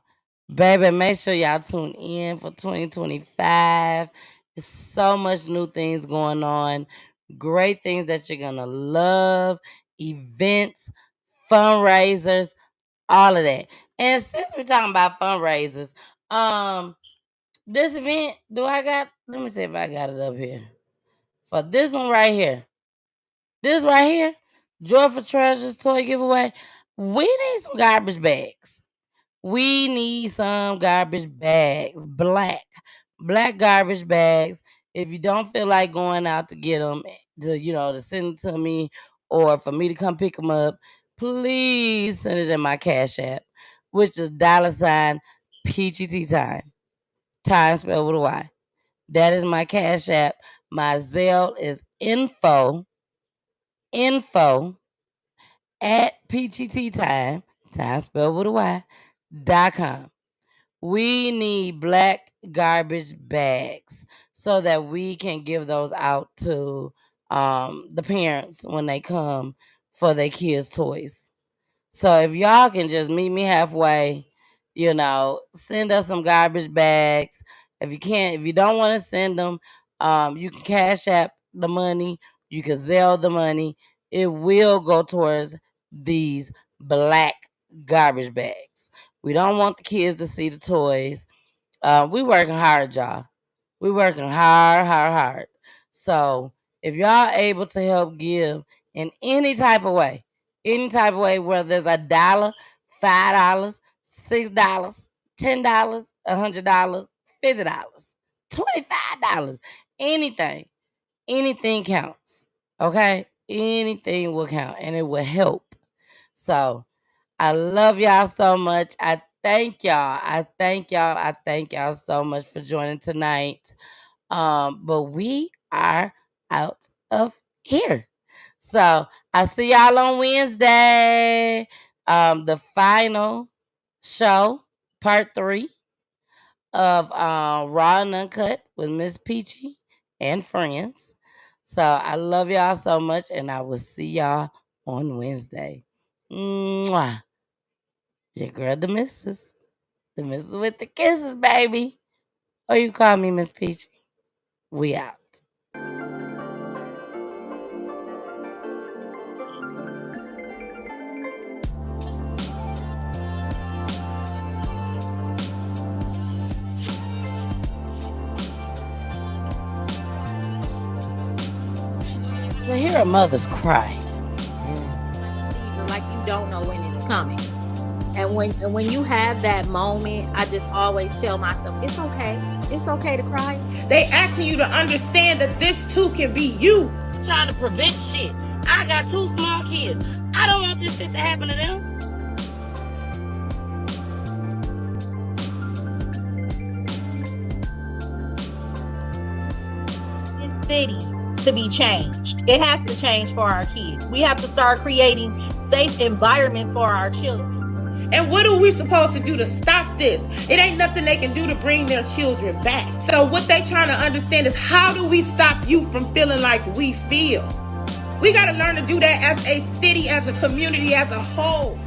baby, make sure y'all tune in for 2025. There's so much new things going on. Great things that you're gonna love. Events, fundraisers, all of that. And since we're talking about fundraisers, this event, let me see if I got it up here. For this one right here. This right here, Joyful Treasures toy giveaway. We need some garbage bags. We need some garbage bags. Black garbage bags. If you don't feel like going out to get them, to send them to me or for me to come pick them up, please send it in my Cash App, which is $ Peachy Tea Time. Time spelled with a Y. That is my Cash App. My Zelle is info at Peachy Tea Time spelled with a Y.com. We need black garbage bags so that we can give those out to the parents when they come for their kids' toys. So if y'all can just meet me halfway, send us some garbage bags. If you don't want to send them, you can Cash App the money, you can Zelle the money. It will go towards these black garbage bags. We don't want the kids to see the toys. We working hard, y'all. We working hard. So if y'all able to help give in any type of way, whether there's $1, $5, $6, $10, $100, $50, $25, anything counts. Okay? Anything will count and it will help. So I love y'all so much. I thank y'all so much for joining tonight. But we are out of here. So I see y'all on Wednesday. The final show, part 3 of Raw and Uncut with Miss Peachy and friends. So I love y'all so much, and I will see y'all on Wednesday. Mwah. Your girl, the missus. The missus with the kisses, baby. Or you call me Miss Peachy. We out. To hear a mother's cry. Like you don't know when it's coming. And when you have that moment, I just always tell myself, it's okay. It's okay to cry. They asking you to understand that this too can be you. Trying to prevent shit. I got 2 small kids. I don't want this shit to happen to them. This city to be changed. It has to change for our kids. We have to start creating safe environments for our children. And what are we supposed to do to stop this? It ain't nothing they can do to bring their children back. So what they trying to understand is, how do we stop you from feeling like we feel? We got to learn to do that as a city, as a community, as a whole.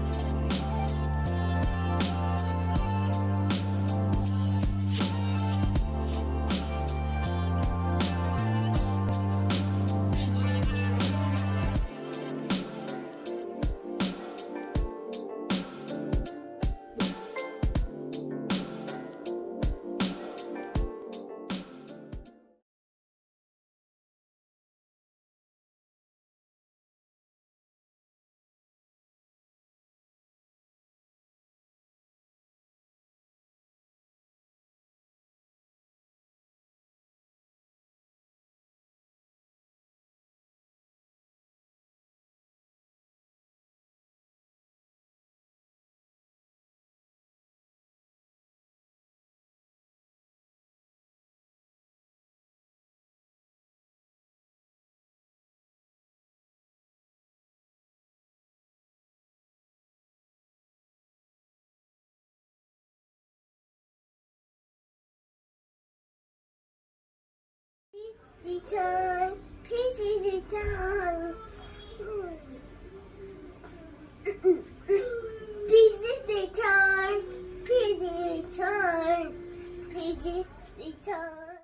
return, PEACHY return. PEACHY return, PEACHY return, PEACHY return.